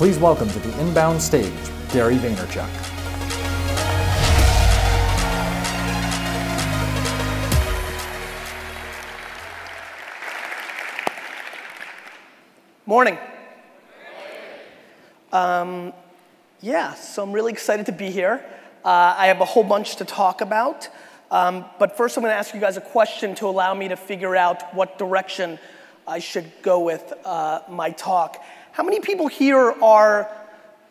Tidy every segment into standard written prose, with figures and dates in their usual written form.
Please welcome to the inbound stage, Gary Vaynerchuk. Morning. So I'm really excited to be here. I have a whole bunch to talk about, but first I'm going to ask you guys a question to allow me to figure out what direction I should go with my talk. How many people here are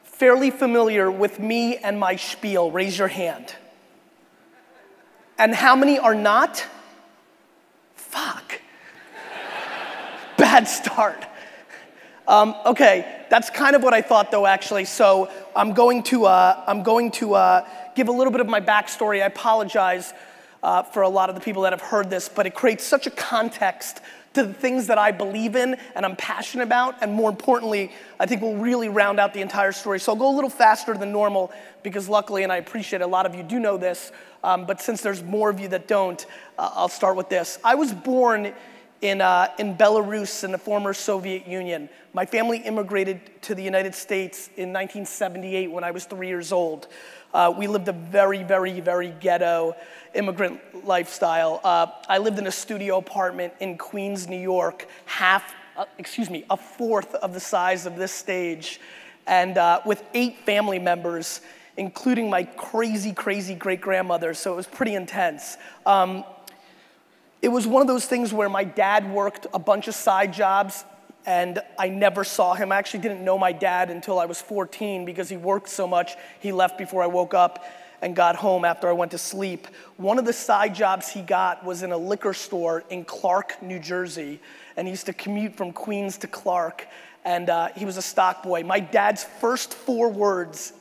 fairly familiar with me and my spiel? Raise your hand. And how many are not? Fuck. Bad start. Okay, that's kind of what I thought though, actually. So I'm going to give a little bit of my backstory. I apologize for a lot of the people that have heard this, but it creates such a context to the things that I believe in and I'm passionate about, and more importantly, I think will really round out the entire story. So I'll go a little faster than normal because luckily, and I appreciate a lot of you do know this, but since there's more of you that don't, I'll start with this. I was born in Belarus in the former Soviet Union. My family immigrated to the United States in 1978 when I was 3 years old. We lived a very, very, very ghetto immigrant lifestyle. I lived in a studio apartment in Queens, New York, a fourth of the size of this stage, and with 8 family members, including my crazy, crazy great-grandmother, so it was pretty intense. It was one of those things where my dad worked a bunch of side jobs and I never saw him. I actually didn't know my dad until I was 14 because he worked so much, he left before I woke up and got home after I went to sleep. One of the side jobs he got was in a liquor store in Clark, New Jersey, and he used to commute from Queens to Clark, and he was a stock boy. My dad's first 4 words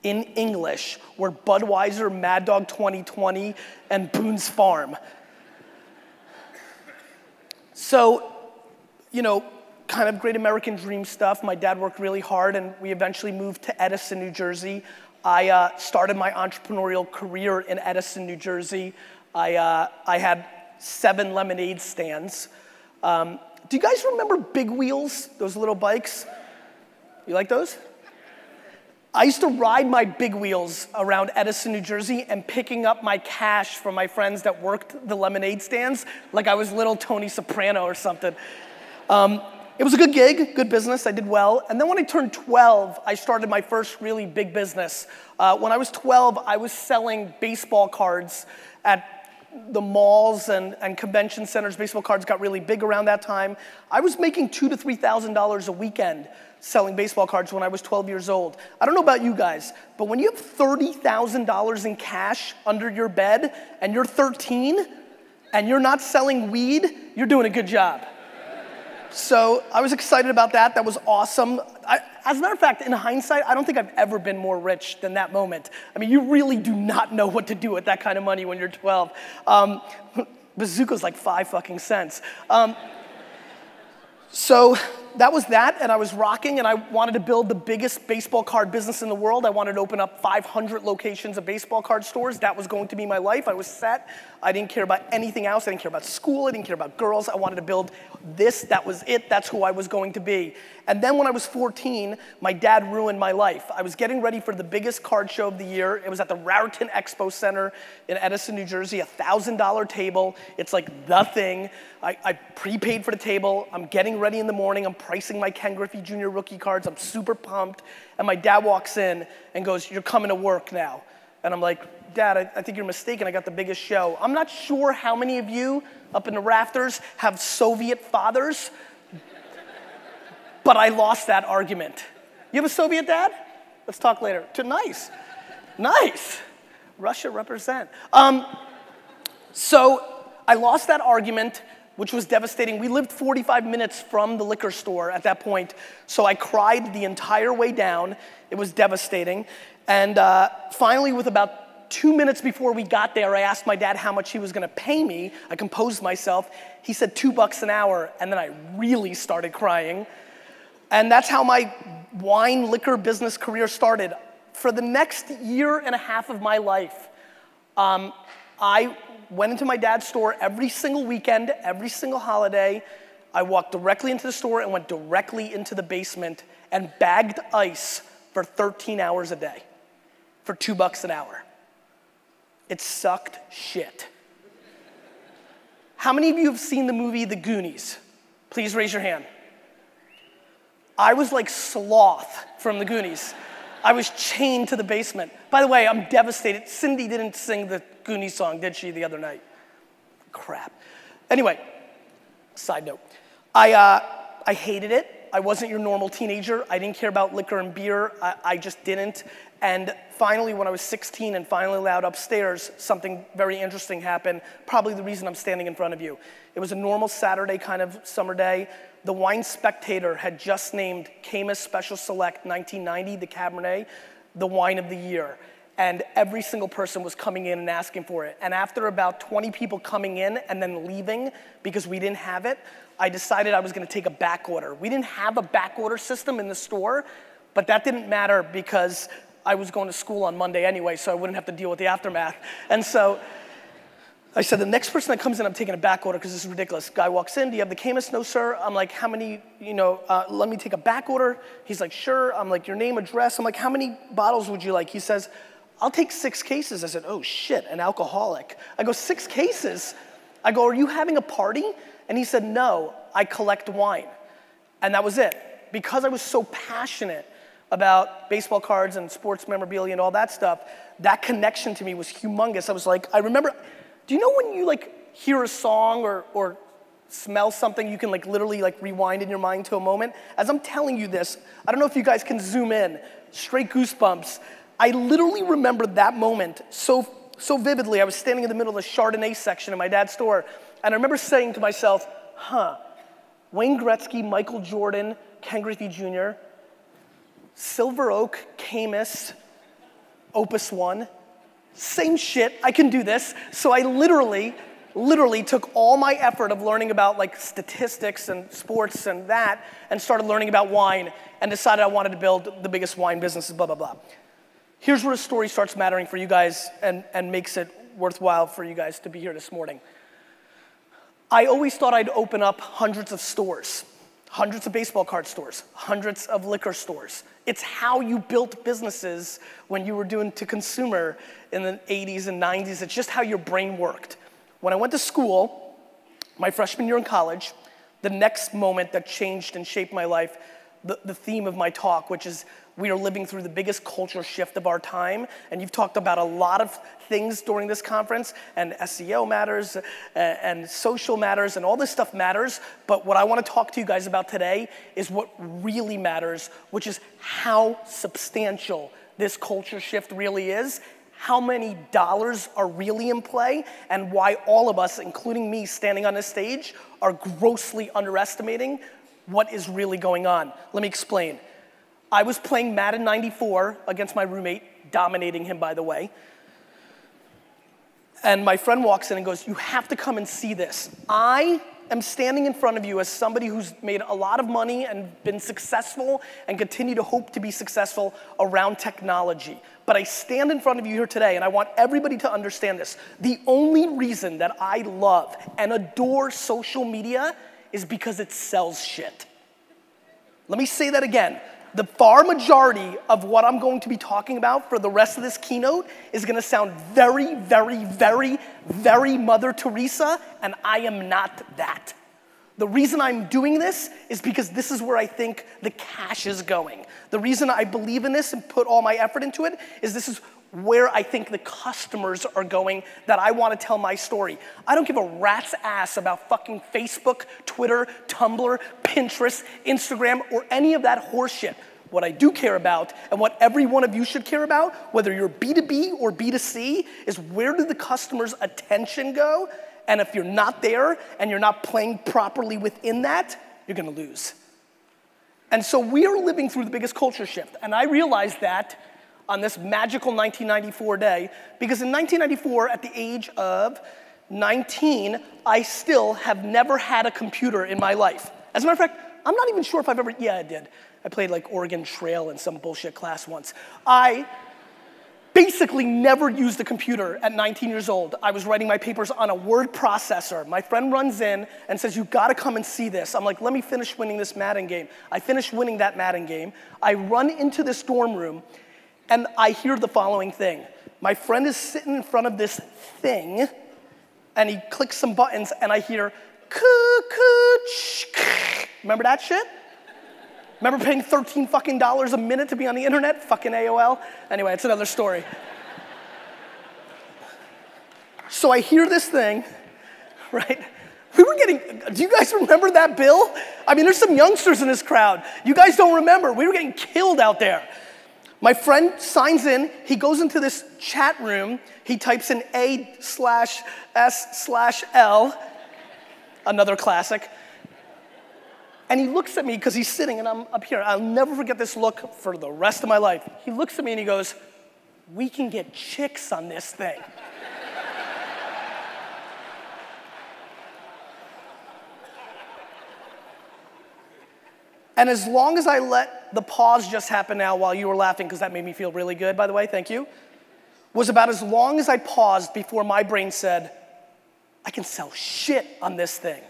in English were Budweiser, Mad Dog 2020, and Boone's Farm. So, you know, kind of great American dream stuff. My dad worked really hard and we eventually moved to Edison, New Jersey. I started my entrepreneurial career in Edison, New Jersey. I had 7 lemonade stands. Do you guys remember Big Wheels, those little bikes? You like those? I used to ride my Big Wheels around Edison, New Jersey and picking up my cash from my friends that worked the lemonade stands like I was little Tony Soprano or something. It was a good gig, good business, I did well. And then when I turned 12, I started my first really big business. When I was 12, I was selling baseball cards at the malls and convention centers. Baseball cards got really big around that time. I was making $2,000 to $3,000 a weekend selling baseball cards when I was 12 years old. I don't know about you guys, but when you have $30,000 in cash under your bed and you're 13 and you're not selling weed, you're doing a good job. So I was excited about that. That was awesome. As a matter of fact, in hindsight, I don't think I've ever been more rich than that moment. I mean, you really do not know what to do with that kind of money when you're 12. Bazooka's like 5 fucking cents. So that was that, and I was rocking, and I wanted to build the biggest baseball card business in the world. I wanted to open up 500 locations of baseball card stores. That was going to be my life. I was set. I didn't care about anything else. I didn't care about school. I didn't care about girls. I wanted to build this. That was it. That's who I was going to be. And then when I was 14, my dad ruined my life. I was getting ready for the biggest card show of the year. It was at the Raritan Expo Center in Edison, New Jersey, $1,000 table. It's like the thing. I prepaid for the table. I'm getting ready in the morning. I'm pricing my Ken Griffey Jr. rookie cards. I'm super pumped. And my dad walks in and goes, "You're coming to work now." And I'm like, "Dad, I think you're mistaken. I got the biggest show." I'm not sure how many of you up in the rafters have Soviet fathers, but I lost that argument. You have a Soviet dad? Let's talk later. Nice. Nice. Russia represent. So I lost that argument, which was devastating. We lived 45 minutes from the liquor store at that point, so I cried the entire way down. It was devastating. And finally, with about 2 minutes before we got there, I asked my dad how much he was gonna pay me. I composed myself. He said $2 an hour, and then I really started crying. And that's how my wine liquor business career started. For the next year and a half of my life, I went into my dad's store every single weekend, every single holiday. I walked directly into the store and went directly into the basement and bagged ice for 13 hours a day for $2 an hour. It sucked shit. How many of you have seen the movie The Goonies? Please raise your hand. I was like Sloth from The Goonies. I was chained to the basement. By the way, I'm devastated. Cindy didn't sing the Goonies song, did she, the other night? Crap. Anyway, side note. I hated it. I wasn't your normal teenager. I didn't care about liquor and beer. I just didn't. And finally, when I was 16 and finally allowed upstairs, something very interesting happened. Probably the reason I'm standing in front of you. It was a normal Saturday kind of summer day. The Wine Spectator had just named Caymus Special Select 1990, the Cabernet, the wine of the year. And every single person was coming in and asking for it. And after about 20 people coming in and then leaving because we didn't have it, I decided I was gonna take a back order. We didn't have a back order system in the store, but that didn't matter because I was going to school on Monday anyway, so I wouldn't have to deal with the aftermath. And so I said, the next person that comes in, I'm taking a back order because this is ridiculous. Guy walks in, do you have the Caymus? No, sir. I'm like, how many, let me take a back order. He's like, sure. I'm like, your name, address. I'm like, how many bottles would you like? He says, I'll take 6 cases. I said, oh shit, an alcoholic. I go, 6 cases? I go, are you having a party? And he said, no, I collect wine. And that was it. Because I was so passionate about baseball cards and sports memorabilia and all that stuff, that connection to me was humongous. I was like, I remember, do you know when you like hear a song or smell something, you can like literally like rewind in your mind to a moment? As I'm telling you this, I don't know if you guys can zoom in, straight goosebumps. I literally remember that moment so vividly. I was standing in the middle of the Chardonnay section in my dad's store, and I remember saying to myself, Wayne Gretzky, Michael Jordan, Ken Griffey Jr., Silver Oak, Caymus, Opus One, same shit, I can do this. So I literally took all my effort of learning about like statistics and sports and that, and started learning about wine, and decided I wanted to build the biggest wine businesses, blah, blah, blah. Here's where the story starts mattering for you guys and makes it worthwhile for you guys to be here this morning. I always thought I'd open up hundreds of stores, hundreds of baseball card stores, hundreds of liquor stores. It's how you built businesses when you were doing to consumer in the 80s and 90s. It's just how your brain worked. When I went to school, my freshman year in college, the next moment that changed and shaped my life, the theme of my talk, which is we are living through the biggest culture shift of our time. And you've talked about a lot of things during this conference, and SEO matters, and social matters, and all this stuff matters. But what I want to talk to you guys about today is what really matters, which is how substantial this culture shift really is, how many dollars are really in play, and why all of us, including me standing on this stage, are grossly underestimating what is really going on. Let me explain. I was playing Madden 94 against my roommate, dominating him, by the way. And my friend walks in and goes, you have to come and see this. I am standing in front of you as somebody who's made a lot of money and been successful and continue to hope to be successful around technology. But I stand in front of you here today, and I want everybody to understand this. The only reason that I love and adore social media is because it sells shit. Let me say that again. The far majority of what I'm going to be talking about for the rest of this keynote is gonna sound very, very, very, very Mother Teresa, and I am not that. The reason I'm doing this is because this is where I think the cash is going. The reason I believe in this and put all my effort into it is this is where I think the customers are going, that I want to tell my story. I don't give a rat's ass about fucking Facebook, Twitter, Tumblr, Pinterest, Instagram, or any of that horseshit. What I do care about, and what every one of you should care about, whether you're B2B or B2C, is where did the customer's attention go? And if you're not there, and you're not playing properly within that, you're gonna lose. And so we are living through the biggest culture shift, and I realized that on this magical 1994 day, because in 1994, at the age of 19, I still have never had a computer in my life. As a matter of fact, I'm not even sure if I've ever, yeah, I did. I played like Oregon Trail in some bullshit class once. basically never used a computer at 19 years old. I was writing my papers on a word processor. My friend runs in and says, you gotta come and see this. I'm like, let me finish winning this Madden game. I finish winning that Madden game. I run into this dorm room and I hear the following thing. My friend is sitting in front of this thing and he clicks some buttons and I hear, remember that shit? Remember paying $13 fucking a minute to be on the internet? Fucking AOL. Anyway, it's another story. So I hear this thing, right? We were getting, do you guys remember that bill? I mean, there's some youngsters in this crowd. You guys don't remember. We were getting killed out there. My friend signs in. He goes into this chat room. He types in A/S/L, another classic. And he looks at me because he's sitting and I'm up here. I'll never forget this look for the rest of my life. He looks at me and he goes, we can get chicks on this thing. And as long as I let the pause just happen now while you were laughing, because that made me feel really good, by the way, thank you, was about as long as I paused before my brain said, I can sell shit on this thing.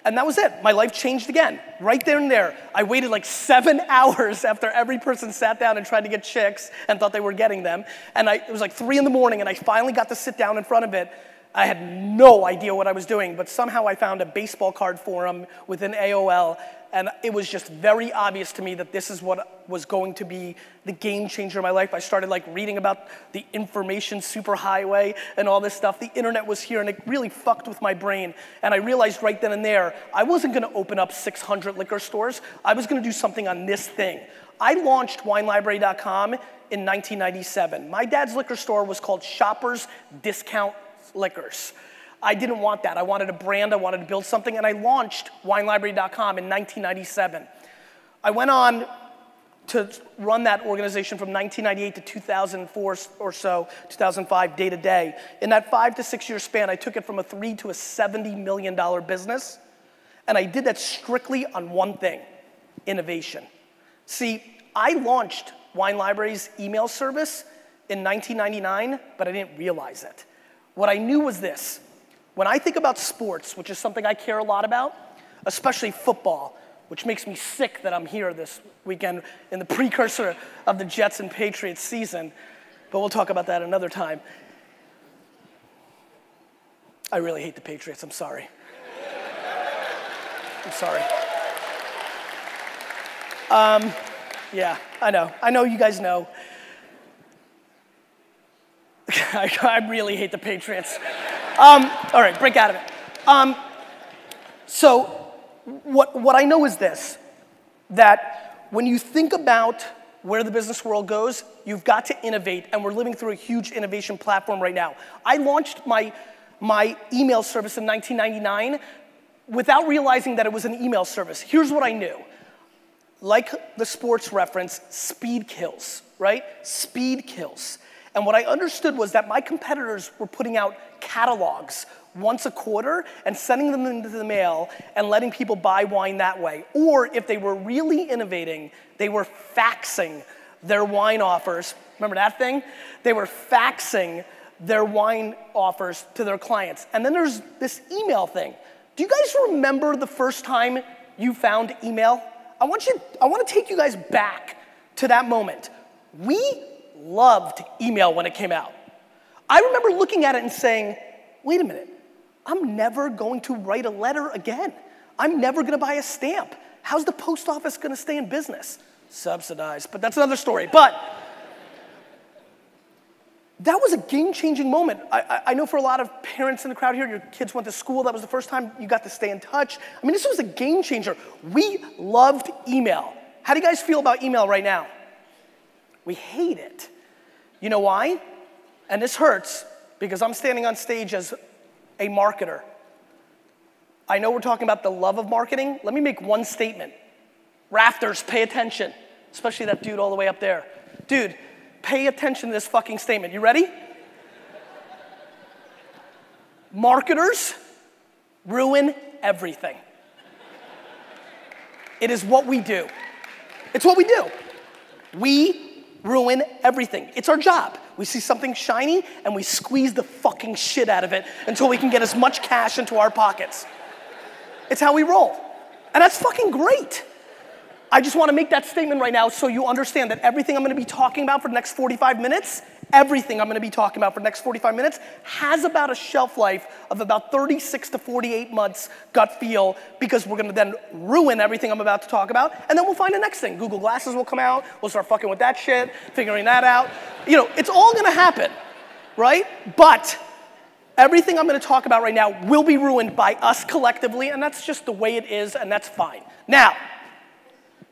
And that was it. My life changed again, right there and there. I waited like 7 hours after every person sat down and tried to get chicks and thought they were getting them. And it was like 3 in the morning and I finally got to sit down in front of it. I had no idea what I was doing, but somehow I found a baseball card forum within AOL. And it was just very obvious to me that this is what was going to be the game changer in my life. I started like reading about the information superhighway and all this stuff. The internet was here and it really fucked with my brain. And I realized right then and there, I wasn't gonna open up 600 liquor stores. I was gonna do something on this thing. I launched WineLibrary.com in 1997. My dad's liquor store was called Shoppers Discount Liquors. I didn't want that. I wanted a brand, I wanted to build something, and I launched WineLibrary.com in 1997. I went on to run that organization from 1998 to 2004 or so, 2005, day to day. In that 5 to 6 year span, I took it from a $3 to a $70 million business, and I did that strictly on one thing, innovation. See, I launched Wine Library's email service in 1999, but I didn't realize it. What I knew was this. When I think about sports, which is something I care a lot about, especially football, which makes me sick that I'm here this weekend in the precursor of the Jets and Patriots season, but we'll talk about that another time. I really hate the Patriots, I'm sorry. I'm sorry. Yeah, I know you guys know. I really hate the Patriots. All right, break out of it. So what I know is this, that when you think about where the business world goes, you've got to innovate, and we're living through a huge innovation platform right now. I launched my email service in 1999 without realizing that it was an email service. Here's what I knew. Like the sports reference, speed kills, right? Speed kills. And what I understood was that my competitors were putting out catalogs once a quarter and sending them into the mail and letting people buy wine that way. Or if they were really innovating, they were faxing their wine offers. Remember that thing? They were faxing their wine offers to their clients. And then there's this email thing. Do you guys remember the first time you found email? I want to take you guys back to that moment. We loved email when it came out. I remember looking at it and saying, wait a minute, I'm never going to write a letter again. I'm never going to buy a stamp. How's the post office going to stay in business? Subsidized, but that's another story. But that was a game-changing moment. I know for a lot of parents in the crowd here, your kids went to school, that was the first time you got to stay in touch. I mean, this was a game changer. We loved email. How do you guys feel about email right now? We hate it. You know why? And this hurts because I'm standing on stage as a marketer. I know we're talking about the love of marketing. Let me make one statement. Rafters, pay attention. Especially that dude all the way up there. Dude, pay attention to this fucking statement. You ready? Marketers ruin everything. It is what we do. It's what we do. We ruin everything. It's our job. We see something shiny and we squeeze the fucking shit out of it until we can get as much cash into our pockets. It's how we roll. And that's fucking great. I just want to make that statement right now so you understand that everything I'm going to be talking about for the next 45 minutes, everything I'm going to be talking about for the next 45 minutes has about a shelf life of about 36 to 48 months gut feel, because we're going to then ruin everything I'm about to talk about, and then we'll find the next thing. Google Glasses will come out. We'll start fucking with that shit, figuring that out. You know, it's all going to happen, right? But everything I'm going to talk about right now will be ruined by us collectively, and that's just the way it is, and that's fine. Now,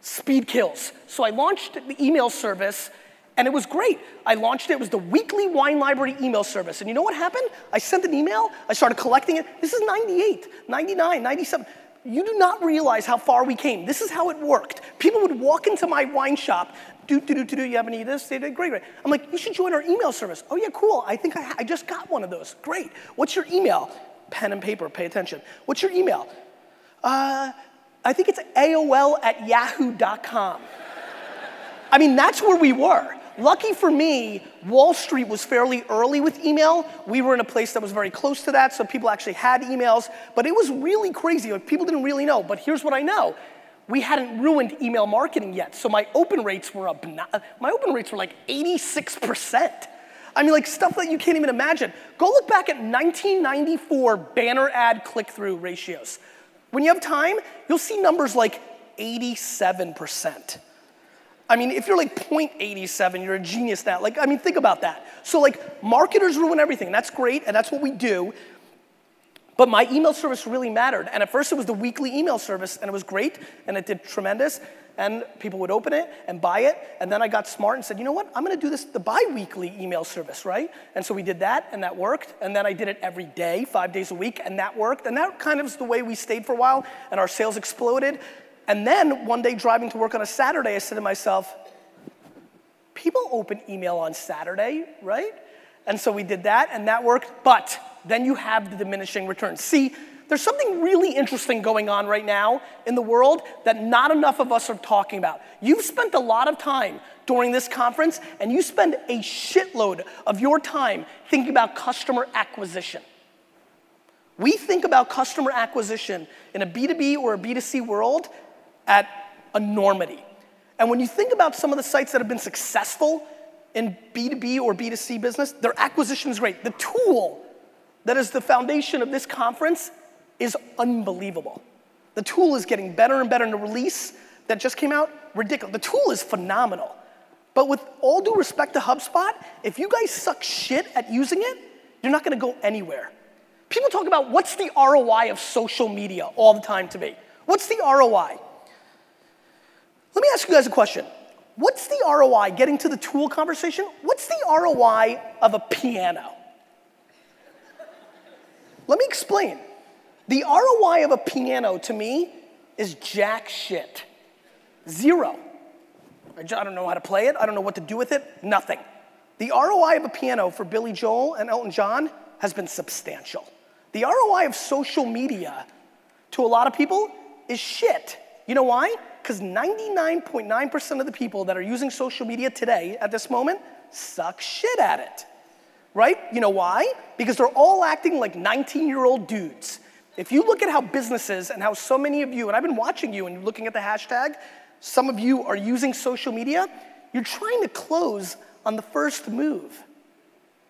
speed kills. So I launched the email service, and it was great. I launched it. It was the weekly wine library email service. And you know what happened? I sent an email. I started collecting it. This is 98, 99, 97. You do not realize how far we came. This is how it worked. People would walk into my wine shop. You have any of this? They did great. I'm like, you should join our email service. Oh yeah, cool. I think I just got one of those. Great. What's your email? Pen and paper, pay attention. What's your email? I think it's AOL@yahoo.com. I mean, that's where we were. Lucky for me, Wall Street was fairly early with email. We were in a place that was very close to that, so people actually had emails, but it was really crazy. Like, people didn't really know, but here's what I know. We hadn't ruined email marketing yet, so my open rates were up. My open rates were like 86%. I mean, like, stuff that you can't even imagine. Go look back at 1994 banner ad click-through ratios. When you have time, you'll see numbers like 87%. I mean, if you're like 0.87, you're a genius now. Like, I mean, think about that. So like, marketers ruin everything. That's great, and that's what we do. But my email service really mattered. And at first it was the weekly email service, and it was great, and it did tremendous. And people would open it and buy it. And then I got smart and said, you know what? I'm going to do this, the bi-weekly email service, right? And so we did that, and that worked. And then I did it every day, 5 days a week, and that worked. And that kind of is the way we stayed for a while, and our sales exploded. And then one day driving to work on a Saturday, I said to myself, people open email on Saturday, right? And so we did that, and that worked. But then you have the diminishing returns. See, there's something really interesting going on right now in the world that not enough of us are talking about. You've spent a lot of time during this conference, and you spend a shitload of your time thinking about customer acquisition. We think about customer acquisition in a B2B or a B2C world at enormity. And when you think about some of the sites that have been successful in B2B or B2C business, their acquisition is great. The tool that is the foundation of this conference is unbelievable. The tool is getting better and better, and the release that just came out, ridiculous. The tool is phenomenal. But with all due respect to HubSpot, if you guys suck shit at using it, you're not gonna go anywhere. People talk about what's the ROI of social media all the time to me. What's the ROI? Let me ask you guys a question. What's the ROI, getting to the tool conversation, what's the ROI of a piano? Let me explain. The ROI of a piano to me is jack shit. Zero. I don't know how to play it. I don't know what to do with it. Nothing. The ROI of a piano for Billy Joel and Elton John has been substantial. The ROI of social media to a lot of people is shit. You know why? Because 99.9% of the people that are using social media today at this moment suck shit at it. Right? You know why? Because they're all acting like 19-year-old dudes. If you look at how businesses and how so many of you, and I've been watching you and you're looking at the hashtag, some of you are using social media, you're trying to close on the first move.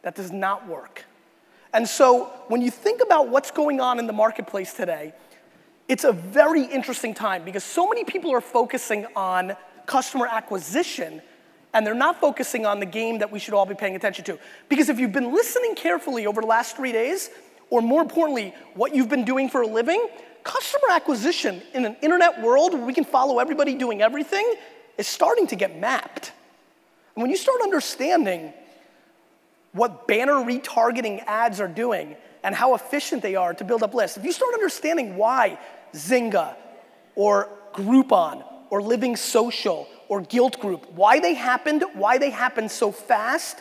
That does not work. And so when you think about what's going on in the marketplace today, it's a very interesting time because so many people are focusing on customer acquisition and they're not focusing on the game that we should all be paying attention to. Because if you've been listening carefully over the last 3 days, or more importantly, what you've been doing for a living, customer acquisition in an internet world where we can follow everybody doing everything is starting to get mapped. And when you start understanding what banner retargeting ads are doing and how efficient they are to build up lists, if you start understanding why Zynga or Groupon or Living Social or Guilt Group, why they happened so fast,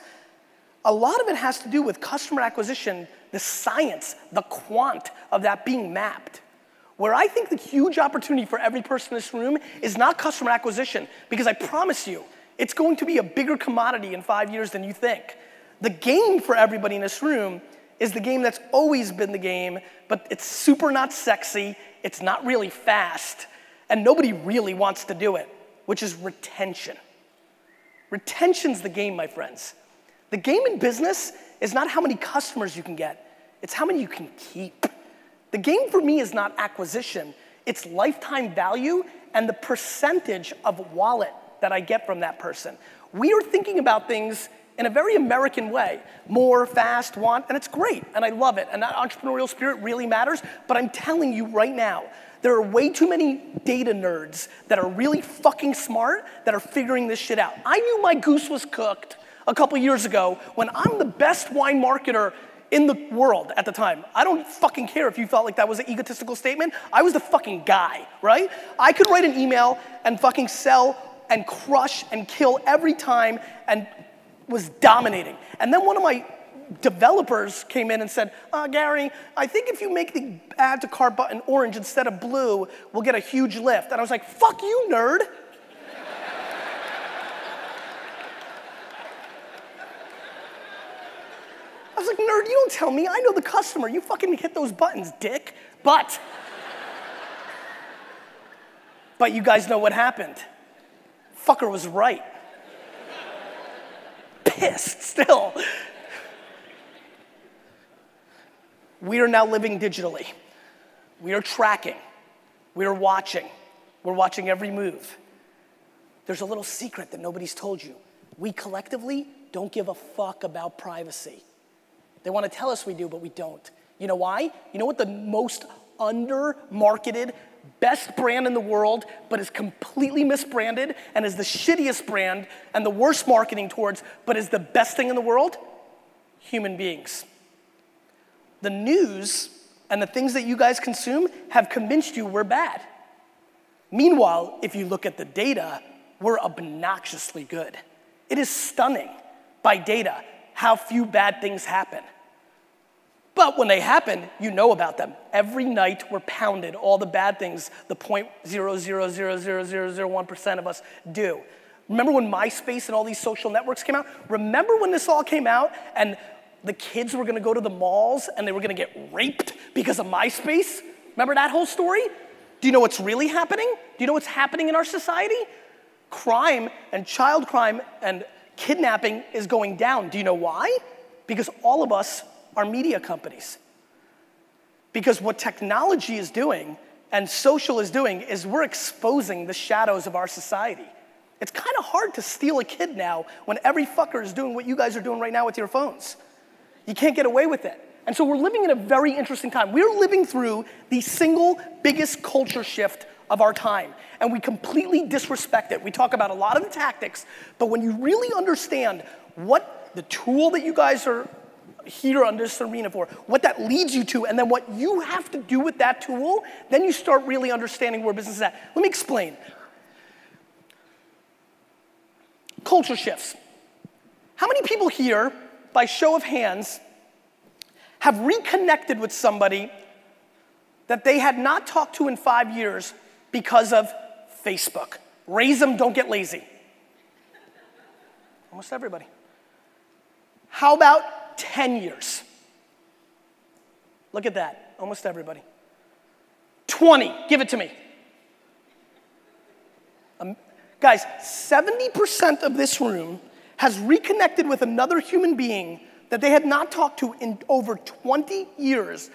a lot of it has to do with customer acquisition, the science, the quant of that being mapped. Where I think the huge opportunity for every person in this room is not customer acquisition, because I promise you, It's going to be a bigger commodity in 5 years than you think. The game for everybody in this room is the game that's always been the game, but it's super not sexy, it's not really fast, and nobody really wants to do it, which is retention. Retention's the game, my friends. The game in business is not how many customers you can get, it's how many you can keep. The game for me is not acquisition, it's lifetime value and the percentage of wallet that I get from that person. We are thinking about things in a very American way. More, fast, want, and it's great, and I love it, and that entrepreneurial spirit really matters, but I'm telling you right now, there are way too many data nerds that are really fucking smart that are figuring this shit out. I knew my goose was cooked a couple years ago when I'm the best wine marketer in the world at the time. I don't fucking care if you felt like that was an egotistical statement. I was the fucking guy, right? I could write an email and fucking sell and crush and kill every time and was dominating. And then one of my developers came in and said, Gary, I think if you make the add to cart button orange instead of blue, we'll get a huge lift. And I was like, fuck you, nerd. I was like, nerd, you don't tell me. I know the customer. You fucking hit those buttons, dick. But you guys know what happened. Fucker was right. Pissed still. We are now living digitally. We are tracking. We are watching. We're watching every move. There's a little secret that nobody's told you. We collectively don't give a fuck about privacy. They want to tell us we do, but we don't. You know why? You know what the most under-marketed, best brand in the world, but is completely misbranded and is the shittiest brand and the worst marketing towards, but is the best thing in the world? Human beings. The news and the things that you guys consume have convinced you we're bad. Meanwhile, if you look at the data, we're obnoxiously good. It is stunning by data how few bad things happen. But when they happen, you know about them. Every night we're pounded, all the bad things, the 0.0000001% of us do. Remember when MySpace and all these social networks came out? Remember when this all came out and the kids were gonna go to the malls and they were gonna get raped because of MySpace? Remember that whole story? Do you know what's really happening? Do you know what's happening in our society? Crime and child crime and kidnapping is going down. Do you know why? Because all of us are media companies. Because what technology is doing and social is doing is we're exposing the shadows of our society. It's kind of hard to steal a kid now when every fucker is doing what you guys are doing right now with your phones. You can't get away with it. And so we're living in a very interesting time. We're living through the single biggest culture shift of our time, and we completely disrespect it. We talk about a lot of the tactics, but when you really understand what the tool that you guys are here on this arena for, what that leads you to, and then what you have to do with that tool, then you start really understanding where business is at. Let me explain. Culture shifts. How many people here, by show of hands, have reconnected with somebody that they had not talked to in 5 years because of Facebook? Raise them, don't get lazy. Almost everybody. How about 10 years? Look at that, almost everybody. 20, give it to me. Guys, 70% of this room has reconnected with another human being that they had not talked to in over 20 years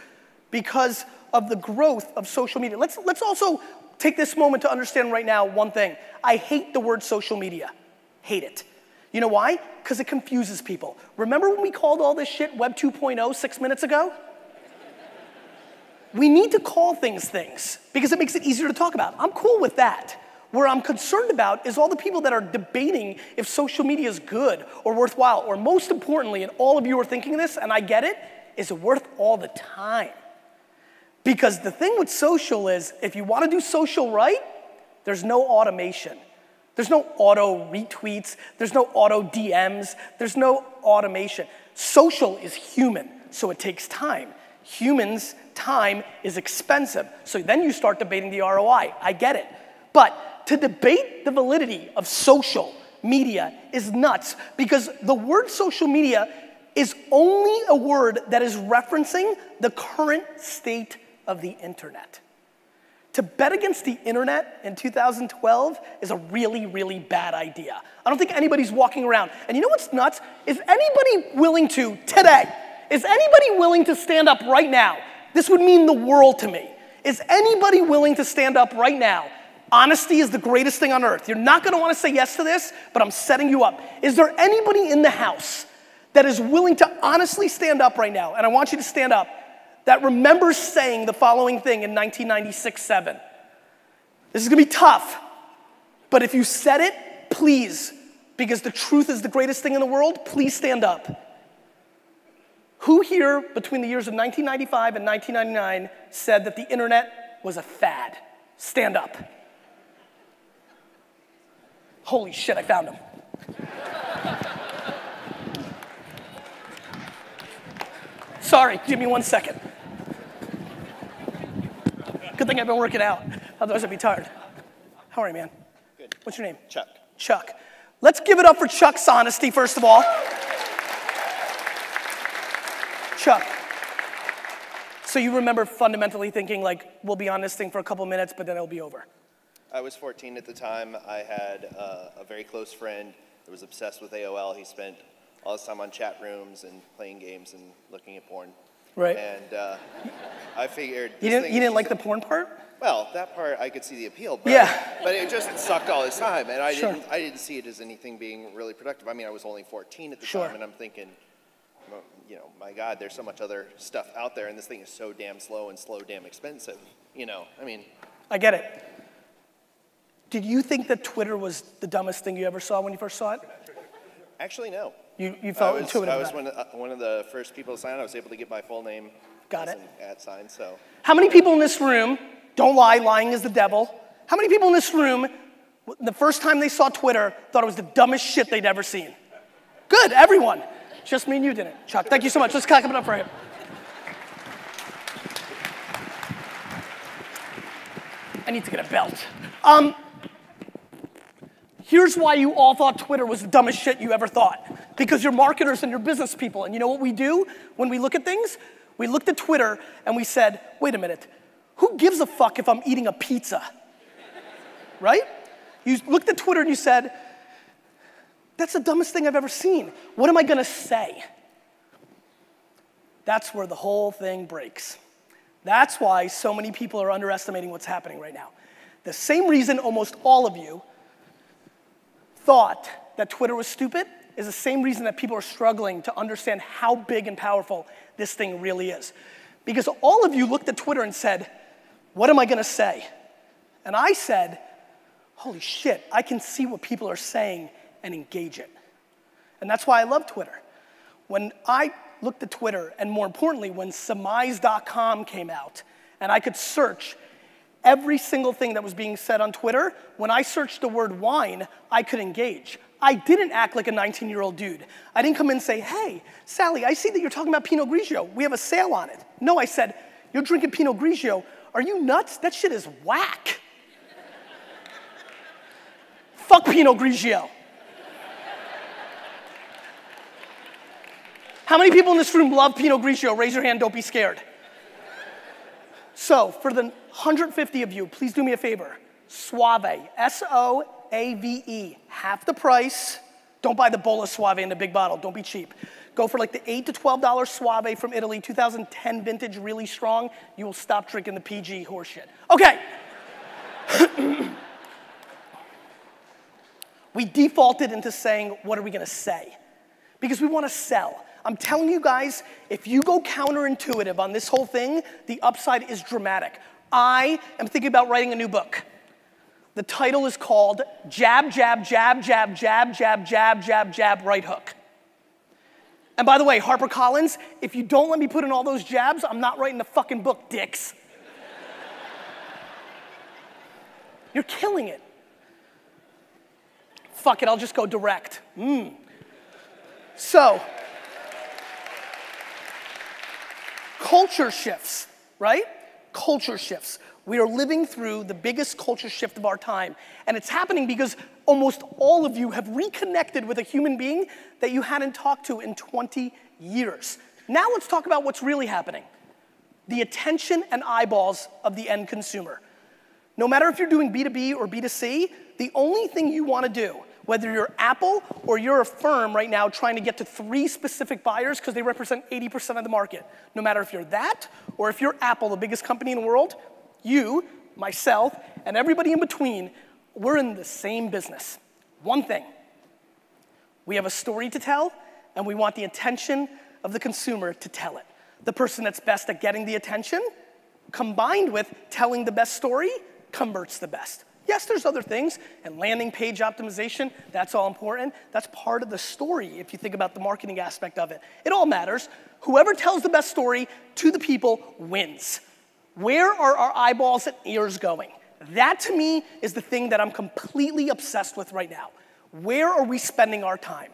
because of the growth of social media. Let's also take this moment to understand right now one thing. I hate the word social media. Hate it. You know why? Because it confuses people. Remember when we called all this shit Web 2.0 6 minutes ago? We need to call things because it makes it easier to talk about. I'm cool with that. Where I'm concerned about is all the people that are debating if social media is good or worthwhile, or most importantly, and all of you are thinking this, and I get it, is it worth all the time? Because the thing with social is, if you want to do social right, there's no automation. There's no auto retweets. There's no auto DMs. There's no automation. Social is human, so it takes time. Humans' time is expensive. So then you start debating the ROI. I get it. But to debate the validity of social media is nuts because the word social media is only a word that is referencing the current state of the internet. To bet against the internet in 2012 is a really, really bad idea. I don't think anybody's walking around. And you know what's nuts? Is anybody willing to, today, is anybody willing to stand up right now? This would mean the world to me. Is anybody willing to stand up right now? Honesty is the greatest thing on earth. You're not gonna wanna say yes to this, but I'm setting you up. Is there anybody in the house that is willing to honestly stand up right now? And I want you to stand up. That remembers saying the following thing in 1996-7. This is gonna be tough, but if you said it, please, because the truth is the greatest thing in the world, please stand up. Who here between the years of 1995 and 1999 said that the internet was a fad? Stand up. Holy shit, I found him. Sorry, give me 1 second. Good thing I've been working out, otherwise I'd be tired. How are you, man? Good. What's your name? Chuck. Chuck. Let's give it up for Chuck's honesty, first of all. Chuck, so you remember fundamentally thinking like, we'll be on this thing for a couple minutes, but then it'll be over. I was 14 at the time. I had a very close friend that was obsessed with AOL. He spent all his time on chat rooms and playing games and looking at porn. Right. And I figured You didn't like the porn part? Well, that part I could see the appeal, but, yeah. But it just sucked all his time, and I Sure. didn't see it as anything being really productive. I mean, I was only 14 at the Sure. time, and I'm thinking, well, you know, my God, there's so much other stuff out there, and this thing is so damn slow and damn expensive. You know, I mean. I get it. Did you think that Twitter was the dumbest thing you ever saw when you first saw it? Actually, no. You felt intuitive I was about it. one of the first people to sign. I was able to get my full name. Got it. An @ sign, so. How many people in this room, don't lie, lying is the devil. How many people in this room, the first time they saw Twitter, thought it was the dumbest shit they'd ever seen? Good, everyone. Just me and you didn't. Chuck, thank you so much. Let's clap it up for him. I need to get a belt. Here's why you all thought Twitter was the dumbest shit you ever thought. Because you're marketers and you're business people. And you know what we do when we look at things? We looked at Twitter and we said, wait a minute, who gives a fuck if I'm eating a pizza? Right? You looked at Twitter and you said, that's the dumbest thing I've ever seen. What am I gonna say? That's where the whole thing breaks. That's why so many people are underestimating what's happening right now. The same reason almost all of you thought that Twitter was stupid is the same reason that people are struggling to understand how big and powerful this thing really is. Because all of you looked at Twitter and said, what am I gonna say? And I said, holy shit, I can see what people are saying and engage it. And that's why I love Twitter. When I looked at Twitter, and more importantly, when surmise.com came out, and I could search every single thing that was being said on Twitter, when I searched the word wine, I could engage. I didn't act like a 19-year-old dude. I didn't come in and say, hey, Sally, I see that you're talking about Pinot Grigio. We have a sale on it. No, I said, you're drinking Pinot Grigio. Are you nuts? That shit is whack. Fuck Pinot Grigio. How many people in this room love Pinot Grigio? Raise your hand, don't be scared. So, for the 150 of you, please do me a favor. Suave, S-O-A-V-E, half the price. Don't buy the bowl of Suave in the big bottle, don't be cheap. Go for like the $8 to $12 Suave from Italy, 2010 vintage, really strong. You will stop drinking the PG horseshit. Okay. We defaulted into saying, what are we gonna say? Because we wanna sell. I'm telling you guys, if you go counterintuitive on this whole thing, the upside is dramatic. I am thinking about writing a new book. The title is called Jab, Jab, Jab, Jab, Jab, Jab, Jab, Jab, Jab, Right Hook. And by the way, HarperCollins, if you don't let me put in all those jabs, I'm not writing the fucking book, dicks. You're killing it. Fuck it, I'll just go direct. So, culture shifts, right? culture shifts. We are living through the biggest culture shift of our time. And it's happening because almost all of you have reconnected with a human being that you hadn't talked to in 20 years. Now let's talk about what's really happening. The attention and eyeballs of the end consumer. No matter if you're doing B2B or B2C, the only thing you want to do, whether you're Apple or you're a firm right now trying to get to 3 specific buyers because they represent 80% of the market, no matter if you're that or if you're Apple, the biggest company in the world, you, myself, and everybody in between, we're in the same business. One thing, we have a story to tell, and we want the attention of the consumer to tell it. The person that's best at getting the attention, combined with telling the best story, converts the best. Yes, there's other things, and landing page optimization, that's all important. That's part of the story if you think about the marketing aspect of it. It all matters. Whoever tells the best story to the people wins. Where are our eyeballs and ears going? That to me is the thing that I'm completely obsessed with right now. Where are we spending our time?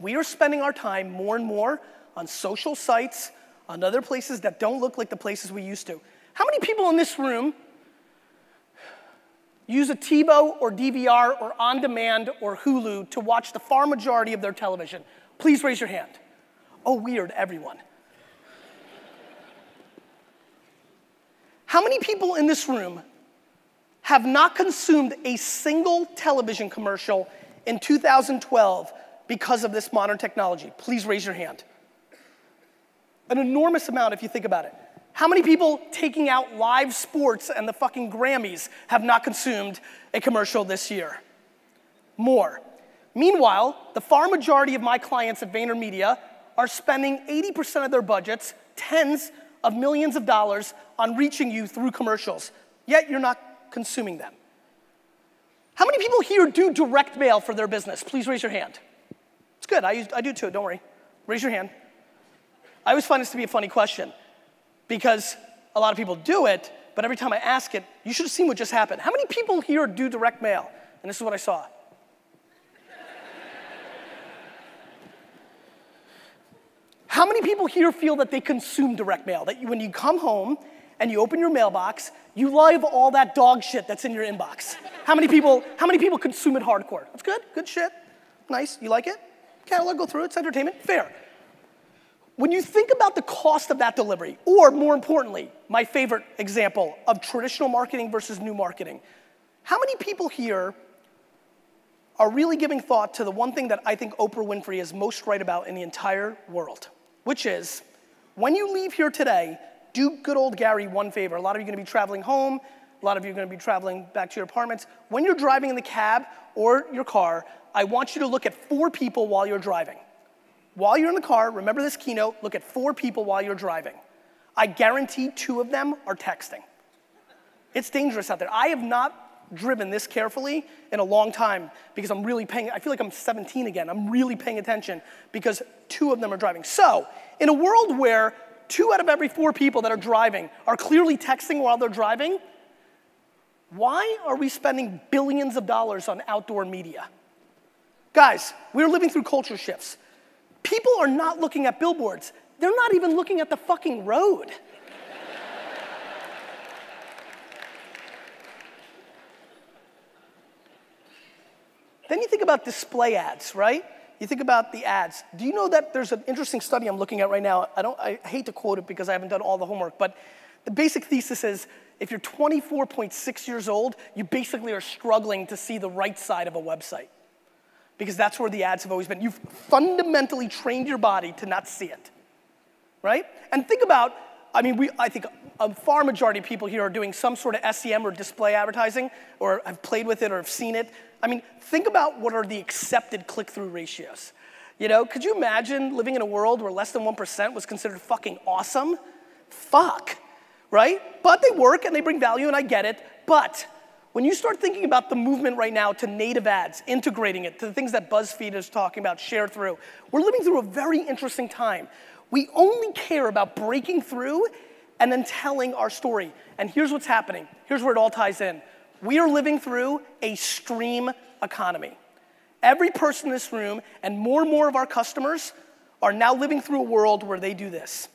We are spending our time more and more on social sites, on other places that don't look like the places we used to. How many people in this room use a TiVo or DVR or On Demand or Hulu to watch the far majority of their television? Please raise your hand. Oh, weird, everyone. How many people in this room have not consumed a single television commercial in 2012 because of this modern technology? Please raise your hand. An enormous amount if you think about it. How many people taking out live sports and the fucking Grammys have not consumed a commercial this year? More. Meanwhile, the far majority of my clients at VaynerMedia are spending 80% of their budgets, tens of millions of dollars, on reaching you through commercials, yet you're not consuming them. How many people here do direct mail for their business? Please raise your hand. It's good, I do too, don't worry. Raise your hand. I always find this to be a funny question because a lot of people do it, but every time I ask it, you should have seen what just happened. How many people here do direct mail? And this is what I saw. How many people here feel that they consume direct mail? That when you come home and you open your mailbox, you love all that dog shit that's in your inbox? How many people consume it hardcore? That's good, good shit. Nice, you like it? Catalog, go through it, it's entertainment, fair. When you think about the cost of that delivery, or more importantly, my favorite example of traditional marketing versus new marketing, how many people here are really giving thought to the one thing that I think Oprah Winfrey is most right about in the entire world, which is, when you leave here today, do good old Gary one favor. A lot of you are gonna be traveling home, a lot of you are gonna be traveling back to your apartments. When you're driving in the cab or your car, I want you to look at 4 people while you're driving. While you're in the car, remember this keynote, look at 4 people while you're driving. I guarantee 2 of them are texting. It's dangerous out there. I have not driven this carefully in a long time because I'm really paying, I feel like I'm 17 again. I'm really paying attention because 2 of them are driving. So, in a world where 2 out of every 4 people that are driving are clearly texting while they're driving, why are we spending billions of dollars on outdoor media? Guys, we're living through culture shifts. People are not looking at billboards. They're not even looking at the fucking road. Then you think about display ads, right? You think about the ads. Do you know that there's an interesting study I'm looking at right now? I hate to quote it because I haven't done all the homework, but the basic thesis is if you're 24.6 years old, you basically are struggling to see the right side of a website because that's where the ads have always been. You've fundamentally trained your body to not see it, right? And think about, I think a far majority of people here are doing some sort of SEM or display advertising or have played with it or have seen it. Think about what are the accepted click-through ratios. You know, could you imagine living in a world where less than 1% was considered fucking awesome? Fuck, right? But they work and they bring value and I get it, but when you start thinking about the movement right now to native ads, integrating it to the things that BuzzFeed is talking about, share through, we're living through a very interesting time. We only care about breaking through and then telling our story. And here's what's happening. Here's where it all ties in. We are living through a stream economy. Every person in this room and more of our customers are now living through a world where they do this.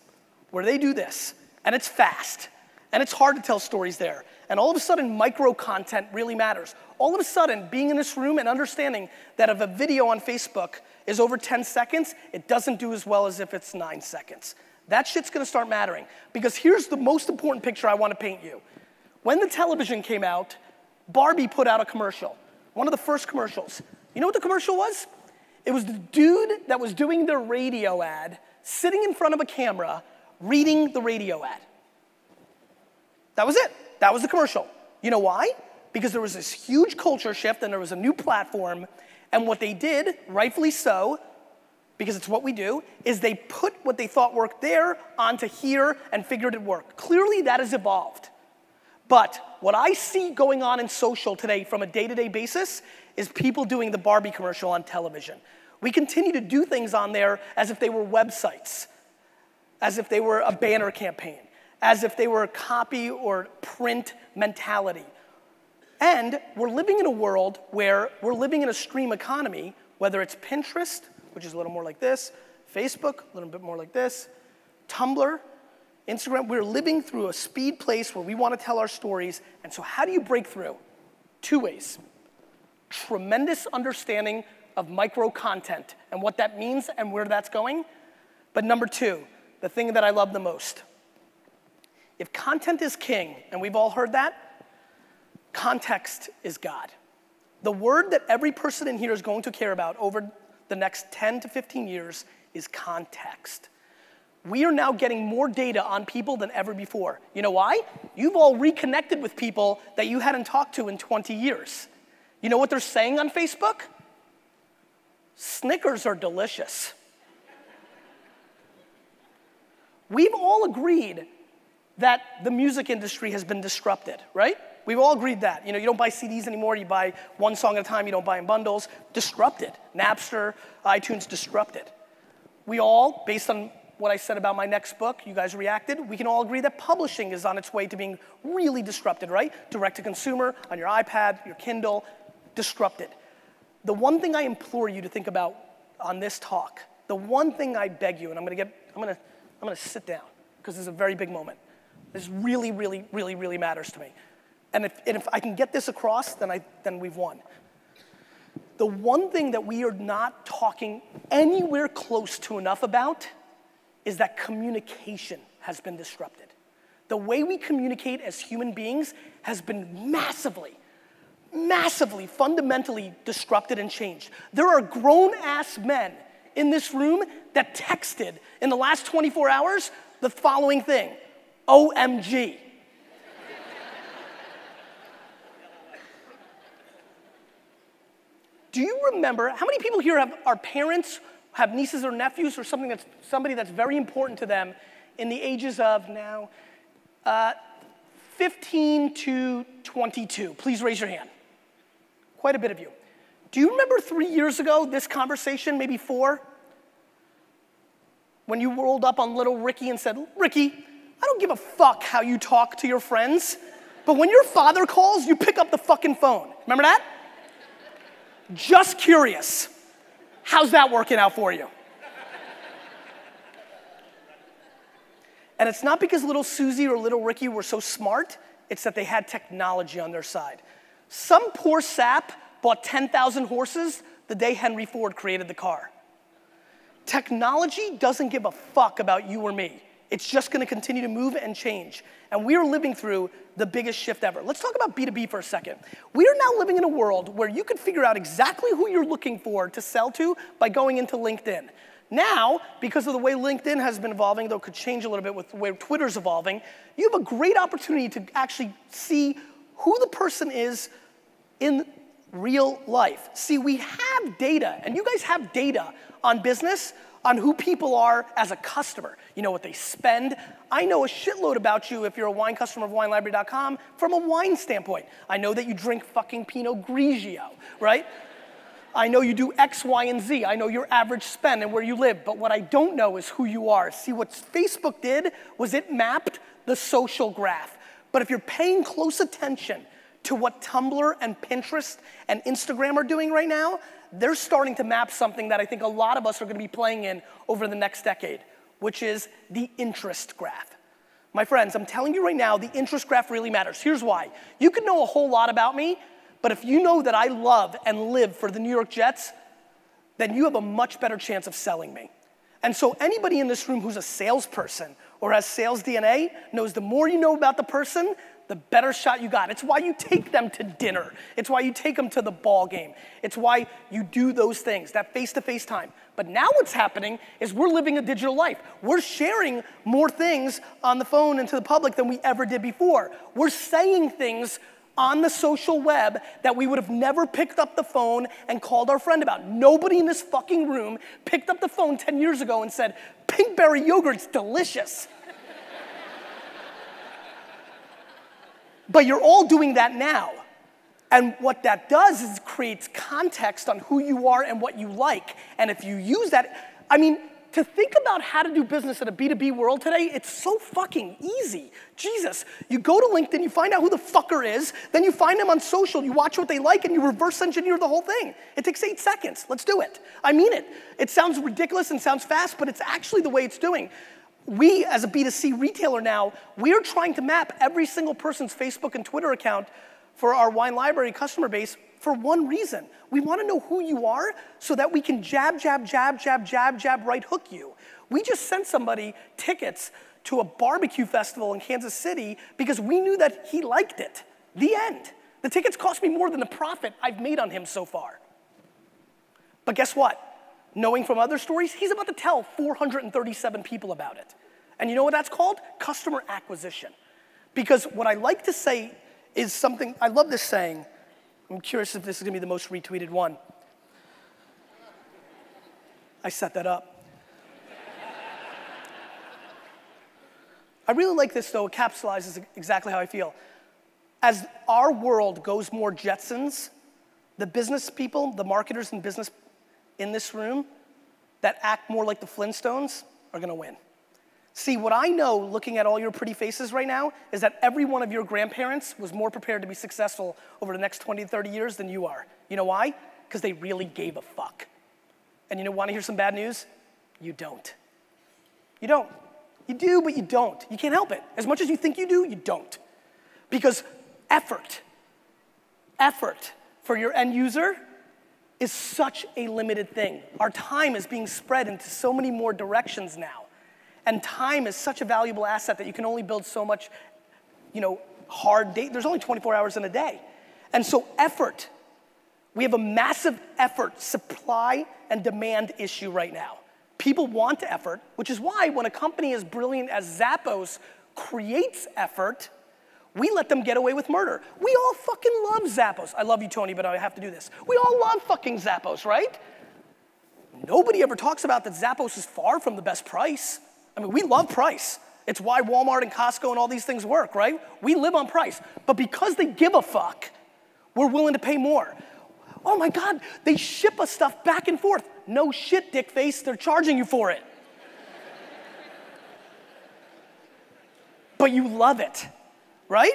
And it's fast. And it's hard to tell stories there. And all of a sudden, micro content really matters. All of a sudden, being in this room and understanding that if a video on Facebook is over 10 seconds, it doesn't do as well as if it's 9 seconds. That shit's gonna start mattering. Because here's the most important picture I wanna paint you. When the television came out, Barbie put out a commercial. One of the first commercials. You know what the commercial was? It was the dude that was doing the radio ad, sitting in front of a camera, reading the radio ad. That was it. That was the commercial. You know why? Because there was this huge culture shift and there was a new platform, and what they did, rightfully so, because it's what we do, is they put what they thought worked there onto here and figured it worked. Clearly that has evolved. But what I see going on in social today from a day-to-day basis is people doing the Barbie commercial on television. We continue to do things on there as if they were websites, as if they were a banner campaign, as if they were a copy or print mentality. And we're living in a world where we're living in a stream economy, whether it's Pinterest, which is a little more like this, Facebook, a little bit more like this, Tumblr, Instagram. We're living through a speed place where we want to tell our stories. And so how do you break through? 2 ways. Tremendous understanding of micro content and what that means and where that's going. But number 2, the thing that I love the most. If content is king, and we've all heard that, context is God. The word that every person in here is going to care about over the next 10 to 15 years is context. We are now getting more data on people than ever before. You know why? You've all reconnected with people that you hadn't talked to in 20 years. You know what they're saying on Facebook? Snickers are delicious. We've all agreed that the music industry has been disrupted, right? We've all agreed that. You know, you don't buy CDs anymore, you buy one song at a time, you don't buy in bundles. Disrupted. Napster, iTunes, disrupted. We all, based on what I said about my next book, you guys reacted, we can all agree that publishing is on its way to being really disrupted, right? Direct to consumer, on your iPad, your Kindle, disrupted. The one thing I implore you to think about on this talk, the one thing I beg you, and I'm gonna sit down, because this is a very big moment. This really, really, really, really matters to me. And if I can get this across, then we've won. The one thing that we are not talking anywhere close to enough about is that communication has been disrupted. The way we communicate as human beings has been massively, fundamentally disrupted and changed. There are grown-ass men in this room that texted in the last 24 hours the following thing: OMG. Do you remember, how many people here are parents, have nieces or nephews or somebody that's very important to them in the ages of now 15 to 22? Please raise your hand. Quite a bit of you. Do you remember 3 years ago, this conversation, maybe 4? When you rolled up on little Ricky and said, Ricky, I don't give a fuck how you talk to your friends, but when your father calls, you pick up the fucking phone. Remember that? Just curious. How's that working out for you? And it's not because little Susie or little Ricky were so smart, it's that they had technology on their side. Some poor sap bought 10,000 horses the day Henry Ford created the car. Technology doesn't give a fuck about you or me. It's just gonna continue to move and change. And we are living through the biggest shift ever. Let's talk about B2B for a second. We are now living in a world where you could figure out exactly who you're looking for to sell to by going into LinkedIn. Now, because of the way LinkedIn has been evolving, though it could change a little bit with the way Twitter's evolving, you have a great opportunity to actually see who the person is in real life. See, we have data, and you guys have data on business, on who people are as a customer. You know what they spend. I know a shitload about you if you're a wine customer of WineLibrary.com from a wine standpoint. I know that you drink fucking Pinot Grigio, right? I know you do X, Y, and Z. I know your average spend and where you live, but what I don't know is who you are. See, what Facebook did was it mapped the social graph. But if you're paying close attention to what Tumblr and Pinterest and Instagram are doing right now, they're starting to map something that I think a lot of us are gonna be playing in over the next decade, which is the interest graph. My friends, I'm telling you right now, the interest graph really matters. Here's why. You can know a whole lot about me, but if you know that I love and live for the New York Jets, then you have a much better chance of selling me. And so anybody in this room who's a salesperson or has sales DNA knows the more you know about the person, the better shot you got. It's why you take them to dinner. It's why you take them to the ball game. It's why you do those things, that face-to-face time. But now what's happening is we're living a digital life. We're sharing more things on the phone and to the public than we ever did before. We're saying things on the social web that we would have never picked up the phone and called our friend about. Nobody in this fucking room picked up the phone 10 years ago and said, Pinkberry yogurt's delicious. But you're all doing that now. And what that does is creates context on who you are and what you like. And if you use that, I mean, to think about how to do business in a B2B world today, it's so fucking easy. Jesus, you go to LinkedIn, you find out who the fucker is, then you find them on social, you watch what they like, and you reverse engineer the whole thing. It takes 8 seconds. Let's do it. I mean it. It sounds ridiculous and sounds fast, but it's actually the way it's doing. We, as a B2C retailer now, we're trying to map every single person's Facebook and Twitter account for our wine library customer base for one reason. We want to know who you are so that we can jab, jab, jab, jab, jab, jab, right hook you. We just sent somebody tickets to a barbecue festival in Kansas City because we knew that he liked it. The end. The tickets cost me more than the profit I've made on him so far. But guess what? Knowing from other stories, he's about to tell 437 people about it. And you know what that's called? Customer acquisition. Because what I like to say is something, I love this saying. I'm curious if this is gonna be the most retweeted one. I set that up. I really like this though, it capsulizes exactly how I feel. As our world goes more Jetsons, the business people, the marketers in business in this room that act more like the Flintstones are gonna win. See, what I know looking at all your pretty faces right now is that every one of your grandparents was more prepared to be successful over the next 20 to 30 years than you are. You know why? Because they really gave a fuck. And you know, wanna hear some bad news? You don't. You don't. You do, but you don't. You can't help it. As much as you think you do, you don't. Because effort for your end user is such a limited thing. Our time is being spread into so many more directions now. And time is such a valuable asset that you can only build so much, hard day. There's only 24 hours in a day. And so effort, we have a massive effort, supply and demand issue right now. People want effort, which is why when a company as brilliant as Zappos creates effort, we let them get away with murder. We all fucking love Zappos. I love you, Tony, but I have to do this. We all love fucking Zappos, right? Nobody ever talks about that Zappos is far from the best price. I mean, we love price. It's why Walmart and Costco and all these things work, right? We live on price. But because they give a fuck, we're willing to pay more. Oh my God, they ship us stuff back and forth. No shit, dick face, they're charging you for it. But you love it, right?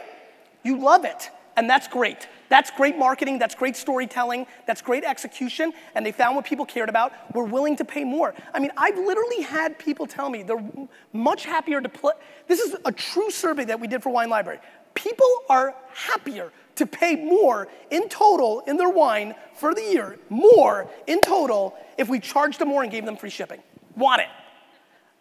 You love it, and that's great. That's great marketing, that's great storytelling, that's great execution, and they found what people cared about. We're willing to pay more. I mean, I've literally had people tell me they're much happier to play. This is a true survey that we did for Wine Library. People are happier to pay more in total in their wine for the year, more in total if we charged them more and gave them free shipping. Want it.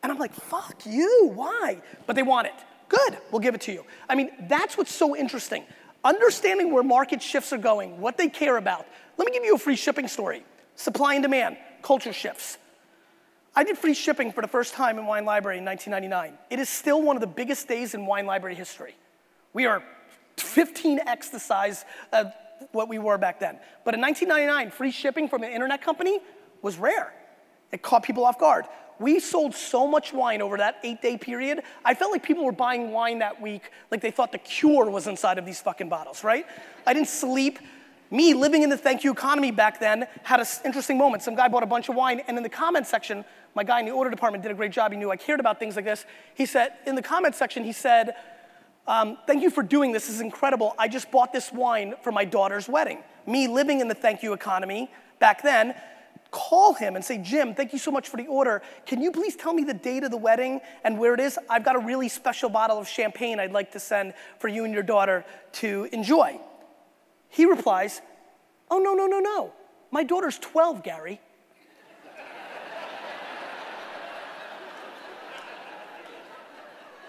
And I'm like, fuck you, why? But they want it. Good, we'll give it to you. I mean, that's what's so interesting. Understanding where market shifts are going, what they care about. Let me give you a free shipping story. Supply and demand, culture shifts. I did free shipping for the first time in Wine Library in 1999. It is still one of the biggest days in Wine Library history. We are 15x the size of what we were back then. But in 1999, free shipping from an internet company was rare. It caught people off guard. We sold so much wine over that 8-day period, I felt like people were buying wine that week like they thought the cure was inside of these fucking bottles, right? I didn't sleep. Me, living in the thank you economy back then, had an interesting moment. Some guy bought a bunch of wine, and in the comment section, my guy in the order department did a great job. He knew I cared about things like this. He said, in the comment section, he said, thank you for doing this. This is incredible. I just bought this wine for my daughter's wedding. Me living in the thank you economy back then, call him and say, Jim, thank you so much for the order. Can you please tell me the date of the wedding and where it is? I've got a really special bottle of champagne I'd like to send for you and your daughter to enjoy. He replies, oh, no, no, no, no. My daughter's 12, Gary.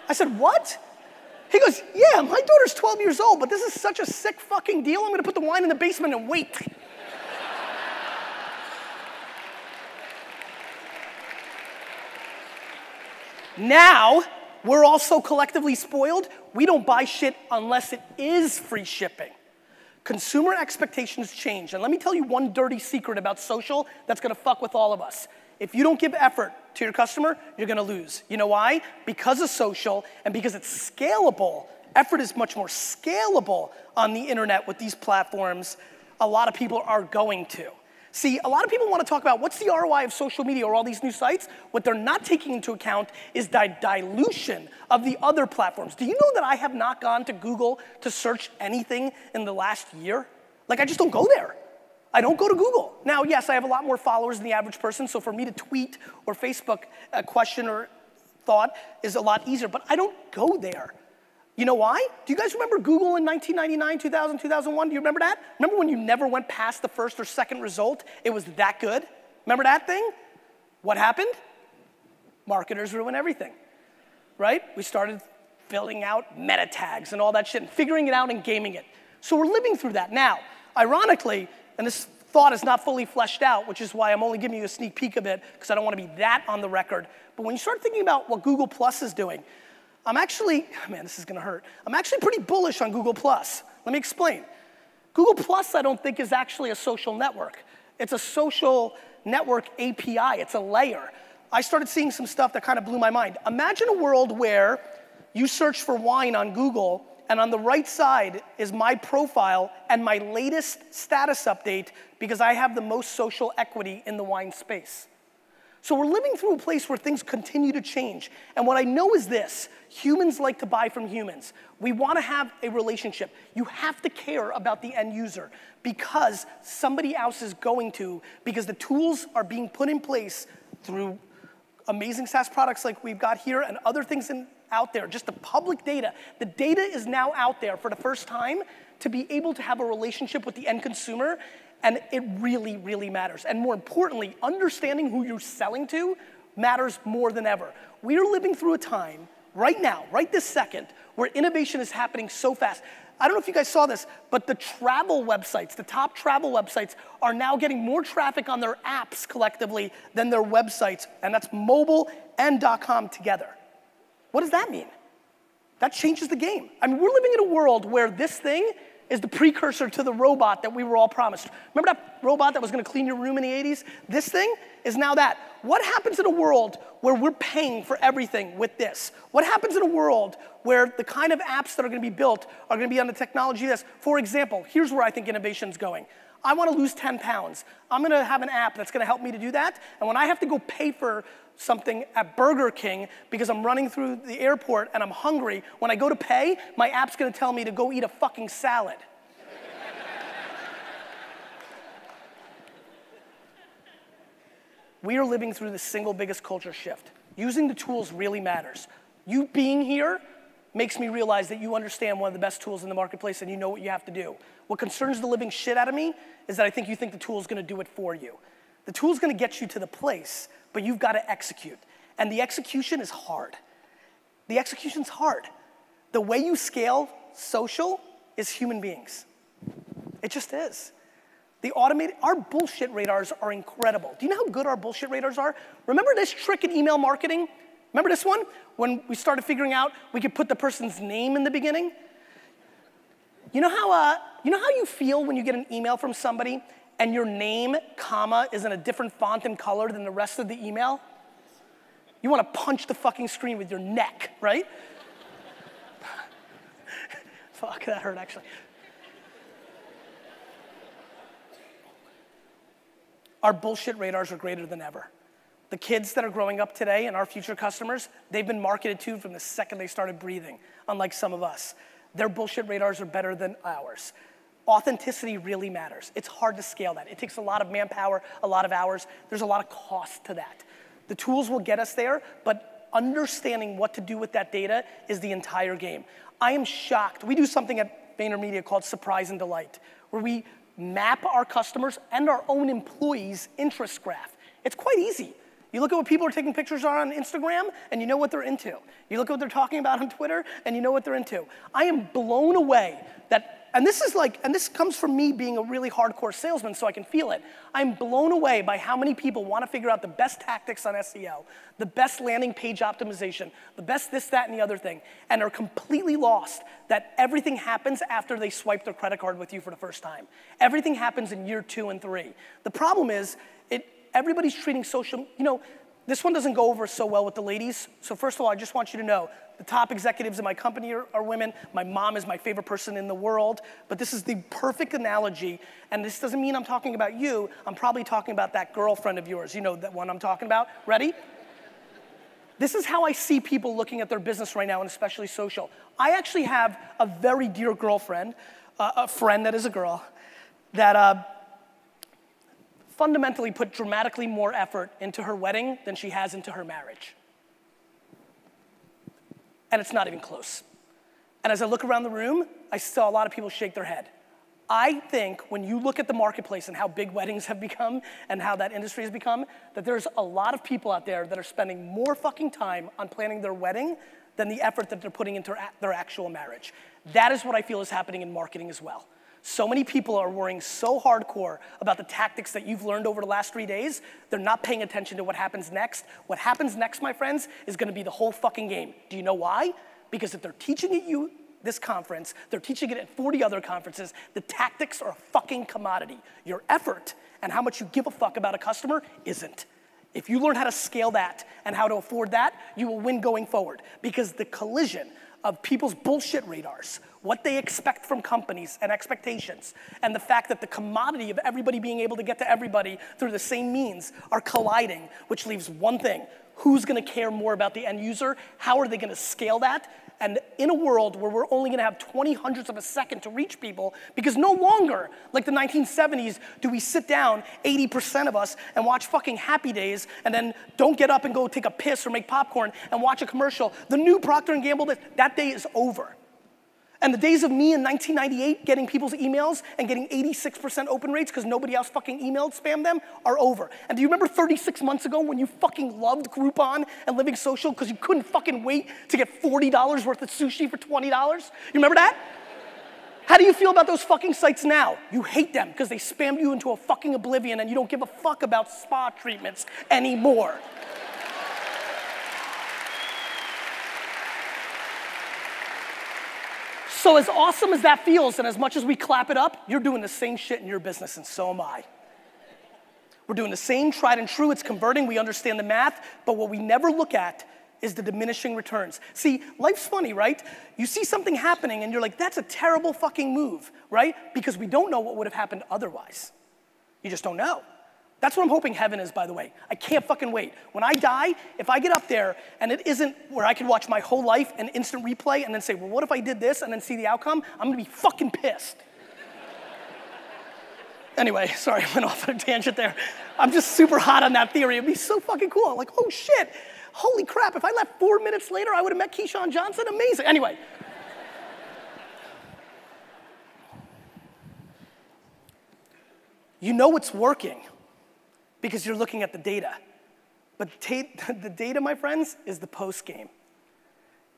I said, what? He goes, yeah, my daughter's 12 years old, but this is such a sick fucking deal. I'm gonna put the wine in the basement and wait. Now, we're all so collectively spoiled, we don't buy shit unless it is free shipping. Consumer expectations change. And let me tell you one dirty secret about social that's gonna fuck with all of us. If you don't give effort to your customer, you're gonna lose. You know why? Because of social and because it's scalable. Effort is much more scalable on the internet with these platforms. A lot of people are going to. See, a lot of people want to talk about what's the ROI of social media or all these new sites. What they're not taking into account is the dilution of the other platforms. Do you know that I have not gone to Google to search anything in the last year? Like, I just don't go there. I don't go to Google. Now, yes, I have a lot more followers than the average person, so for me to tweet or Facebook a question or thought is a lot easier, but I don't go there. You know why? Do you guys remember Google in 1999, 2000, 2001? Do you remember that? Remember when you never went past the first or second result? It was that good? Remember that thing? What happened? Marketers ruin everything, right? We started filling out meta tags and all that shit and figuring it out and gaming it. So we're living through that. Now, ironically, and this thought is not fully fleshed out, which is why I'm only giving you a sneak peek of it, because I don't want to be that on the record. But when you start thinking about what Google Plus is doing, I'm actually, man, this is gonna hurt. I'm actually pretty bullish on Google Plus. Let me explain. Google Plus, I don't think, is actually a social network. It's a social network API, it's a layer. I started seeing some stuff that kind of blew my mind. Imagine a world where you search for wine on Google, and on the right side is my profile and my latest status update because I have the most social equity in the wine space. So we're living through a place where things continue to change. And what I know is this, humans like to buy from humans. We want to have a relationship. You have to care about the end user because somebody else is going to, because the tools are being put in place through amazing SaaS products like we've got here and other things out there, just the public data. The data is now out there for the first time to be able to have a relationship with the end consumer. And it really, really matters. And more importantly, understanding who you're selling to matters more than ever. We are living through a time, right now, right this second, where innovation is happening so fast. I don't know if you guys saw this, but the travel websites, the top travel websites, are now getting more traffic on their apps collectively than their websites, and that's mobile and .com together. What does that mean? That changes the game. I mean, we're living in a world where this thing is the precursor to the robot that we were all promised. Remember that robot that was gonna clean your room in the 80s? This thing is now that. What happens in a world where we're paying for everything with this? What happens in a world where the kind of apps that are gonna be built are gonna be on the technology of this? For example, here's where I think innovation's going. I wanna lose 10 pounds. I'm gonna have an app that's gonna help me to do that, and when I have to go pay for something at Burger King because I'm running through the airport and I'm hungry, when I go to pay, my app's gonna tell me to go eat a fucking salad. We are living through the single biggest culture shift. Using the tools really matters. You being here makes me realize that you understand one of the best tools in the marketplace and you know what you have to do. What concerns the living shit out of me is that I think you think the tool's gonna do it for you. The tool's gonna get you to the place, but you've gotta execute. And the execution is hard. The execution's hard. The way you scale social is human beings. It just is. Our bullshit radars are incredible. Do you know how good our bullshit radars are? Remember this trick in email marketing? Remember this one? When we started figuring out we could put the person's name in the beginning? You know how you feel when you get an email from somebody and your name, comma, is in a different font and color than the rest of the email? You want to punch the fucking screen with your neck, right? Fuck, that hurt actually. Our bullshit radars are greater than ever. The kids that are growing up today and our future customers, they've been marketed to from the second they started breathing, unlike some of us. Their bullshit radars are better than ours. Authenticity really matters. It's hard to scale that. It takes a lot of manpower, a lot of hours. There's a lot of cost to that. The tools will get us there, but understanding what to do with that data is the entire game. I am shocked. We do something at VaynerMedia called Surprise and Delight, where we map our customers and our own employees' interest graph. It's quite easy. You look at what people are taking pictures on Instagram, and you know what they're into. You look at what they're talking about on Twitter, and you know what they're into. I am blown away that, and this comes from me being a really hardcore salesman, so I can feel it. I'm blown away by how many people want to figure out the best tactics on SEO, the best landing page optimization, the best this, that, and the other thing, and are completely lost that everything happens after they swipe their credit card with you for the first time. Everything happens in year 2 and 3. The problem is, everybody's treating social, this one doesn't go over so well with the ladies. So first of all, I just want you to know, the top executives in my company are women. My mom is my favorite person in the world. But this is the perfect analogy. And this doesn't mean I'm talking about you. I'm probably talking about that girlfriend of yours. You know that one I'm talking about? Ready? This is how I see people looking at their business right now, and especially social. I actually have a very dear girlfriend, a friend that is a girl, that fundamentally put dramatically more effort into her wedding than she has into her marriage. And it's not even close. And as I look around the room, I saw a lot of people shake their head. I think when you look at the marketplace and how big weddings have become and how that industry has become, that there's a lot of people out there that are spending more fucking time on planning their wedding than the effort that they're putting into their actual marriage. That is what I feel is happening in marketing as well. So many people are worrying so hardcore about the tactics that you've learned over the last 3 days, they're not paying attention to what happens next. What happens next, my friends, is gonna be the whole fucking game. Do you know why? Because if they're teaching it you this conference, they're teaching it at 40 other conferences, the tactics are a fucking commodity. Your effort and how much you give a fuck about a customer isn't. If you learn how to scale that and how to afford that, you will win going forward. Because the collision of people's bullshit radars, what they expect from companies and expectations, and the fact that the commodity of everybody being able to get to everybody through the same means are colliding, which leaves one thing: who's gonna care more about the end user? How are they gonna scale that? And in a world where we're only gonna have 20 hundredths of a second to reach people, because no longer, like the 1970s, do we sit down, 80% of us, and watch fucking Happy Days, and then don't get up and go take a piss or make popcorn and watch a commercial. The new Procter & Gamble, that day is over. And the days of me in 1998 getting people's emails and getting 86% open rates because nobody else fucking emailed, spammed them, are over. And do you remember 36 months ago when you fucking loved Groupon and Living Social because you couldn't fucking wait to get $40 worth of sushi for $20? You remember that? How do you feel about those fucking sites now? You hate them because they spammed you into a fucking oblivion and you don't give a fuck about spa treatments anymore. So as awesome as that feels, and as much as we clap it up, you're doing the same shit in your business, and so am I. We're doing the same tried and true, it's converting, we understand the math, but what we never look at is the diminishing returns. See, life's funny, right? You see something happening and you're like, that's a terrible fucking move, right? Because we don't know what would have happened otherwise. You just don't know. That's what I'm hoping heaven is, by the way. I can't fucking wait. When I die, if I get up there and it isn't where I can watch my whole life and instant replay and then say, well, what if I did this and then see the outcome? I'm gonna be fucking pissed. Anyway, sorry, I went off on a tangent there. I'm just super hot on that theory. It'd be so fucking cool. I'm like, oh shit, holy crap. If I left 4 minutes later, I would have met Keyshawn Johnson. Amazing. Anyway. You know it's working because you're looking at the data. But the data, my friends, is the post game.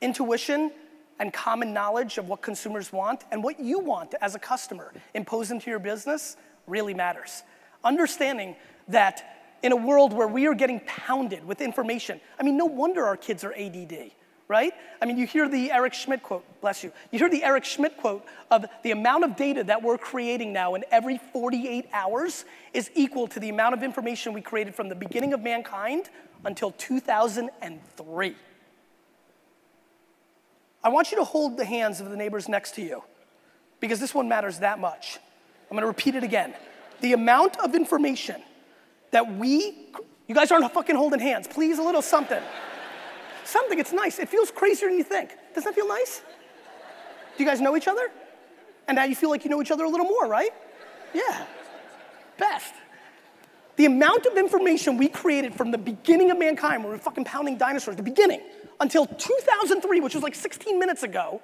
Intuition and common knowledge of what consumers want and what you want as a customer imposed into your business really matters. Understanding that in a world where we are getting pounded with information, I mean, no wonder our kids are ADD, right? I mean, you hear the Eric Schmidt quote, bless you. You hear the Eric Schmidt quote of the amount of data that we're creating now in every 48 hours is equal to the amount of information we created from the beginning of mankind until 2003. I want you to hold the hands of the neighbors next to you because this one matters that much. I'm gonna repeat it again. The amount of information that you guys aren't fucking holding hands. Please, a little something. Something, it's nice. It feels crazier than you think. Doesn't that feel nice? Do you guys know each other? And now you feel like you know each other a little more, right? Yeah, best. The amount of information we created from the beginning of mankind, when we were fucking pounding dinosaurs, the beginning, until 2003, which was like 16 minutes ago,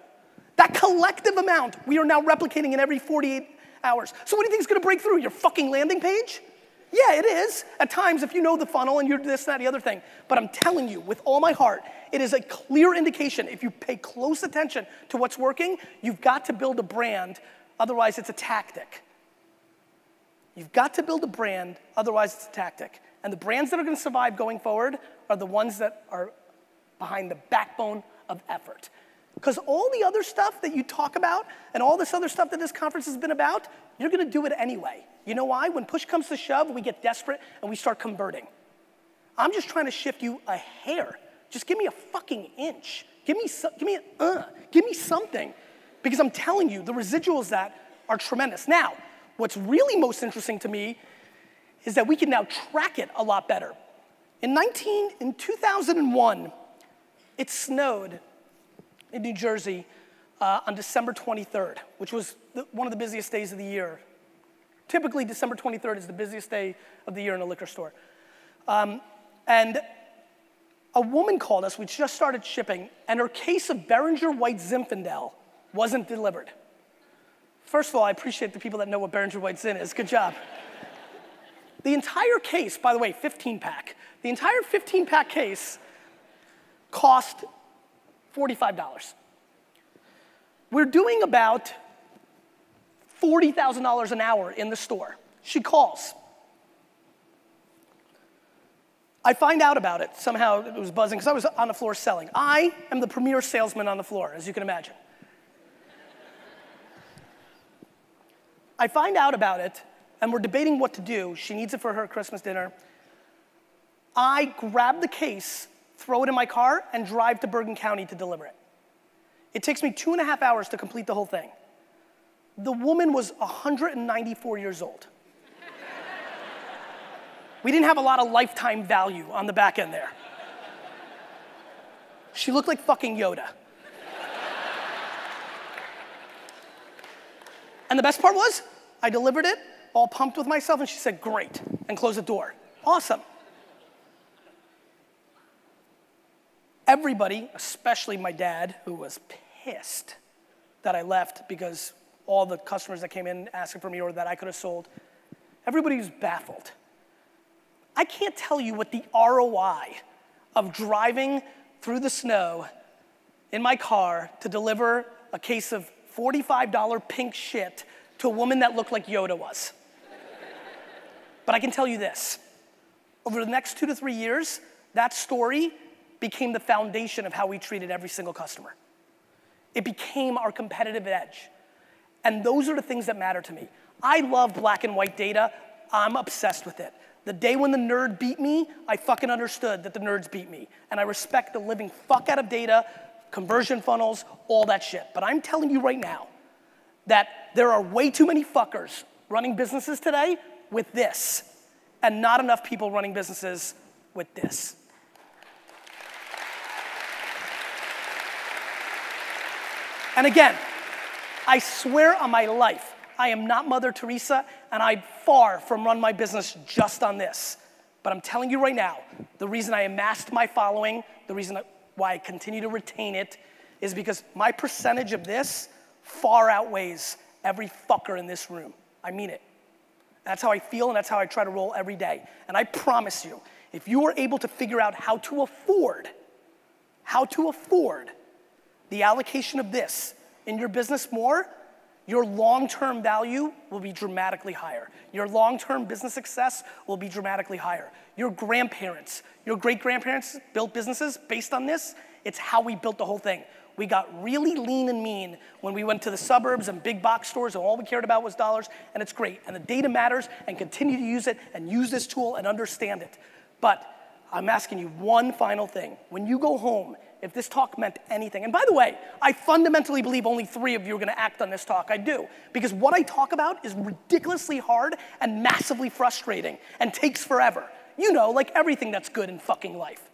that collective amount we are now replicating in every 48 hours. So what do you think is gonna break through? Your fucking landing page? Yeah, it is. At times, if you know the funnel and you're this, that, the other thing. But I'm telling you, with all my heart, it is a clear indication. If you pay close attention to what's working, you've got to build a brand, otherwise it's a tactic. You've got to build a brand, otherwise it's a tactic. And the brands that are gonna survive going forward are the ones that are behind the backbone of effort. Because all the other stuff that you talk about and all this other stuff that this conference has been about, you're gonna do it anyway. You know why? When push comes to shove, we get desperate and we start converting. I'm just trying to shift you a hair. Just give me a fucking inch. Give me something. Because I'm telling you, the residuals that are tremendous. Now, what's really most interesting to me is that we can now track it a lot better. In 2001, it snowed in New Jersey on December 23rd, which was one of the busiest days of the year. Typically, December 23rd is the busiest day of the year in a liquor store. And a woman called us, we just started shipping, and her case of Beringer White Zinfandel wasn't delivered. First of all, I appreciate the people that know what Beringer White Zin is, good job. The entire case, by the way, 15-pack, the entire 15-pack case cost $45. We're doing about $40,000 an hour in the store. She calls. I find out about it. Somehow it was buzzing because I was on the floor selling. I am the premier salesman on the floor, as you can imagine. I find out about it, and we're debating what to do. She needs it for her Christmas dinner. I grab the case, throw it in my car, and drive to Bergen County to deliver it. It takes me 2.5 hours to complete the whole thing. The woman was 194 years old. We didn't have a lot of lifetime value on the back end there. She looked like fucking Yoda. And the best part was, I delivered it, all pumped with myself, and she said, great, and closed the door. Awesome. Everybody, especially my dad, who was pissed that I left because all the customers that came in asking for me or that I could have sold, everybody was baffled. I can't tell you what the ROI of driving through the snow in my car to deliver a case of $45 pink shit to a woman that looked like Yoda was. But I can tell you this, over the next 2 to 3 years, that story became the foundation of how we treated every single customer. It became our competitive edge. And those are the things that matter to me. I love black and white data. I'm obsessed with it. The day when the nerd beat me, I fucking understood that the nerds beat me. And I respect the living fuck out of data, conversion funnels, all that shit. But I'm telling you right now that there are way too many fuckers running businesses today with this, and not enough people running businesses with this. And again, I swear on my life, I am not Mother Teresa, and I far from run my business just on this. But I'm telling you right now, the reason I amassed my following, the reason why I continue to retain it, is because my percentage of this far outweighs every fucker in this room. I mean it. That's how I feel, and that's how I try to roll every day. And I promise you, if you are able to figure out how to afford the allocation of this in your business more, your long-term value will be dramatically higher. Your long-term business success will be dramatically higher. Your grandparents, your great-grandparents built businesses based on this. It's how we built the whole thing. We got really lean and mean when we went to the suburbs and big box stores and all we cared about was dollars, and it's great. And the data matters, and continue to use it and use this tool and understand it. But I'm asking you one final thing. When you go home, if this talk meant anything, and by the way, I fundamentally believe only 3 of you are gonna act on this talk. I do. Because what I talk about is ridiculously hard and massively frustrating and takes forever. You know, like everything that's good in fucking life.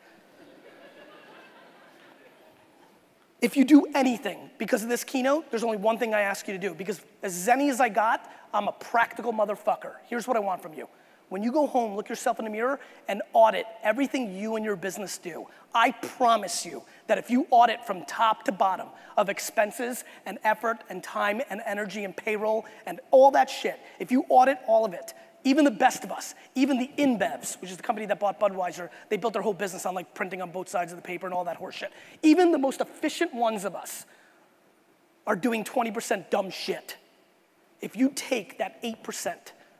If you do anything because of this keynote, there's only one thing I ask you to do, because as zenny as I got, I'm a practical motherfucker. Here's what I want from you. When you go home, look yourself in the mirror and audit everything you and your business do. I promise you that if you audit from top to bottom of expenses and effort and time and energy and payroll and all that shit, if you audit all of it, even the best of us, even the InBevs, which is the company that bought Budweiser, they built their whole business on like printing on both sides of the paper and all that horse shit. Even the most efficient ones of us are doing 20% dumb shit. If you take that 8%,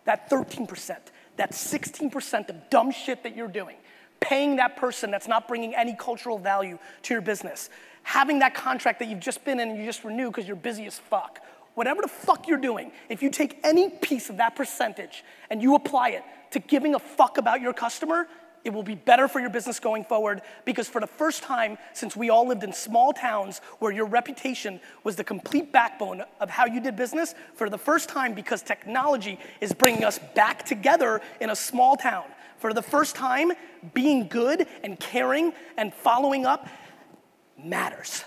that 13%, that 16% of dumb shit that you're doing, paying that person that's not bringing any cultural value to your business, having that contract that you've just been in and you just renew because you're busy as fuck, whatever the fuck you're doing, if you take any piece of that percentage and you apply it to giving a fuck about your customer, it will be better for your business going forward, because for the first time since we all lived in small towns where your reputation was the complete backbone of how you did business, for the first time, because technology is bringing us back together in a small town, for the first time, being good and caring and following up matters.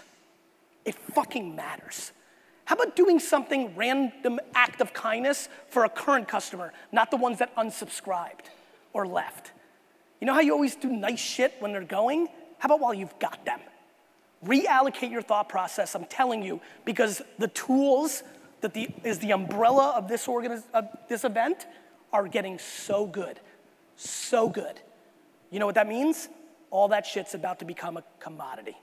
It fucking matters. How about doing something random act of kindness for a current customer, not the ones that unsubscribed or left? You know how you always do nice shit when they're going? How about while you've got them? Reallocate your thought process, I'm telling you, because the tools that is the umbrella of this event are getting so good, so good. You know what that means? All that shit's about to become a commodity.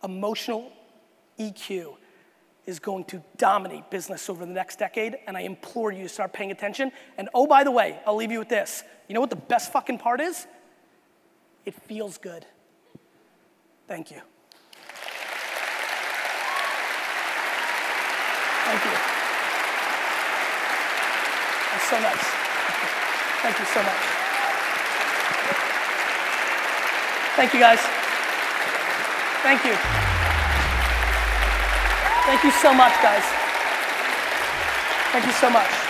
Emotional EQ is going to dominate business over the next decade, and I implore you to start paying attention. And oh, by the way, I'll leave you with this. You know what the best fucking part is? It feels good. Thank you. Thank you. That's so nice. Thank you so much. Thank you, guys. Thank you. Thank you so much, guys. Thank you so much.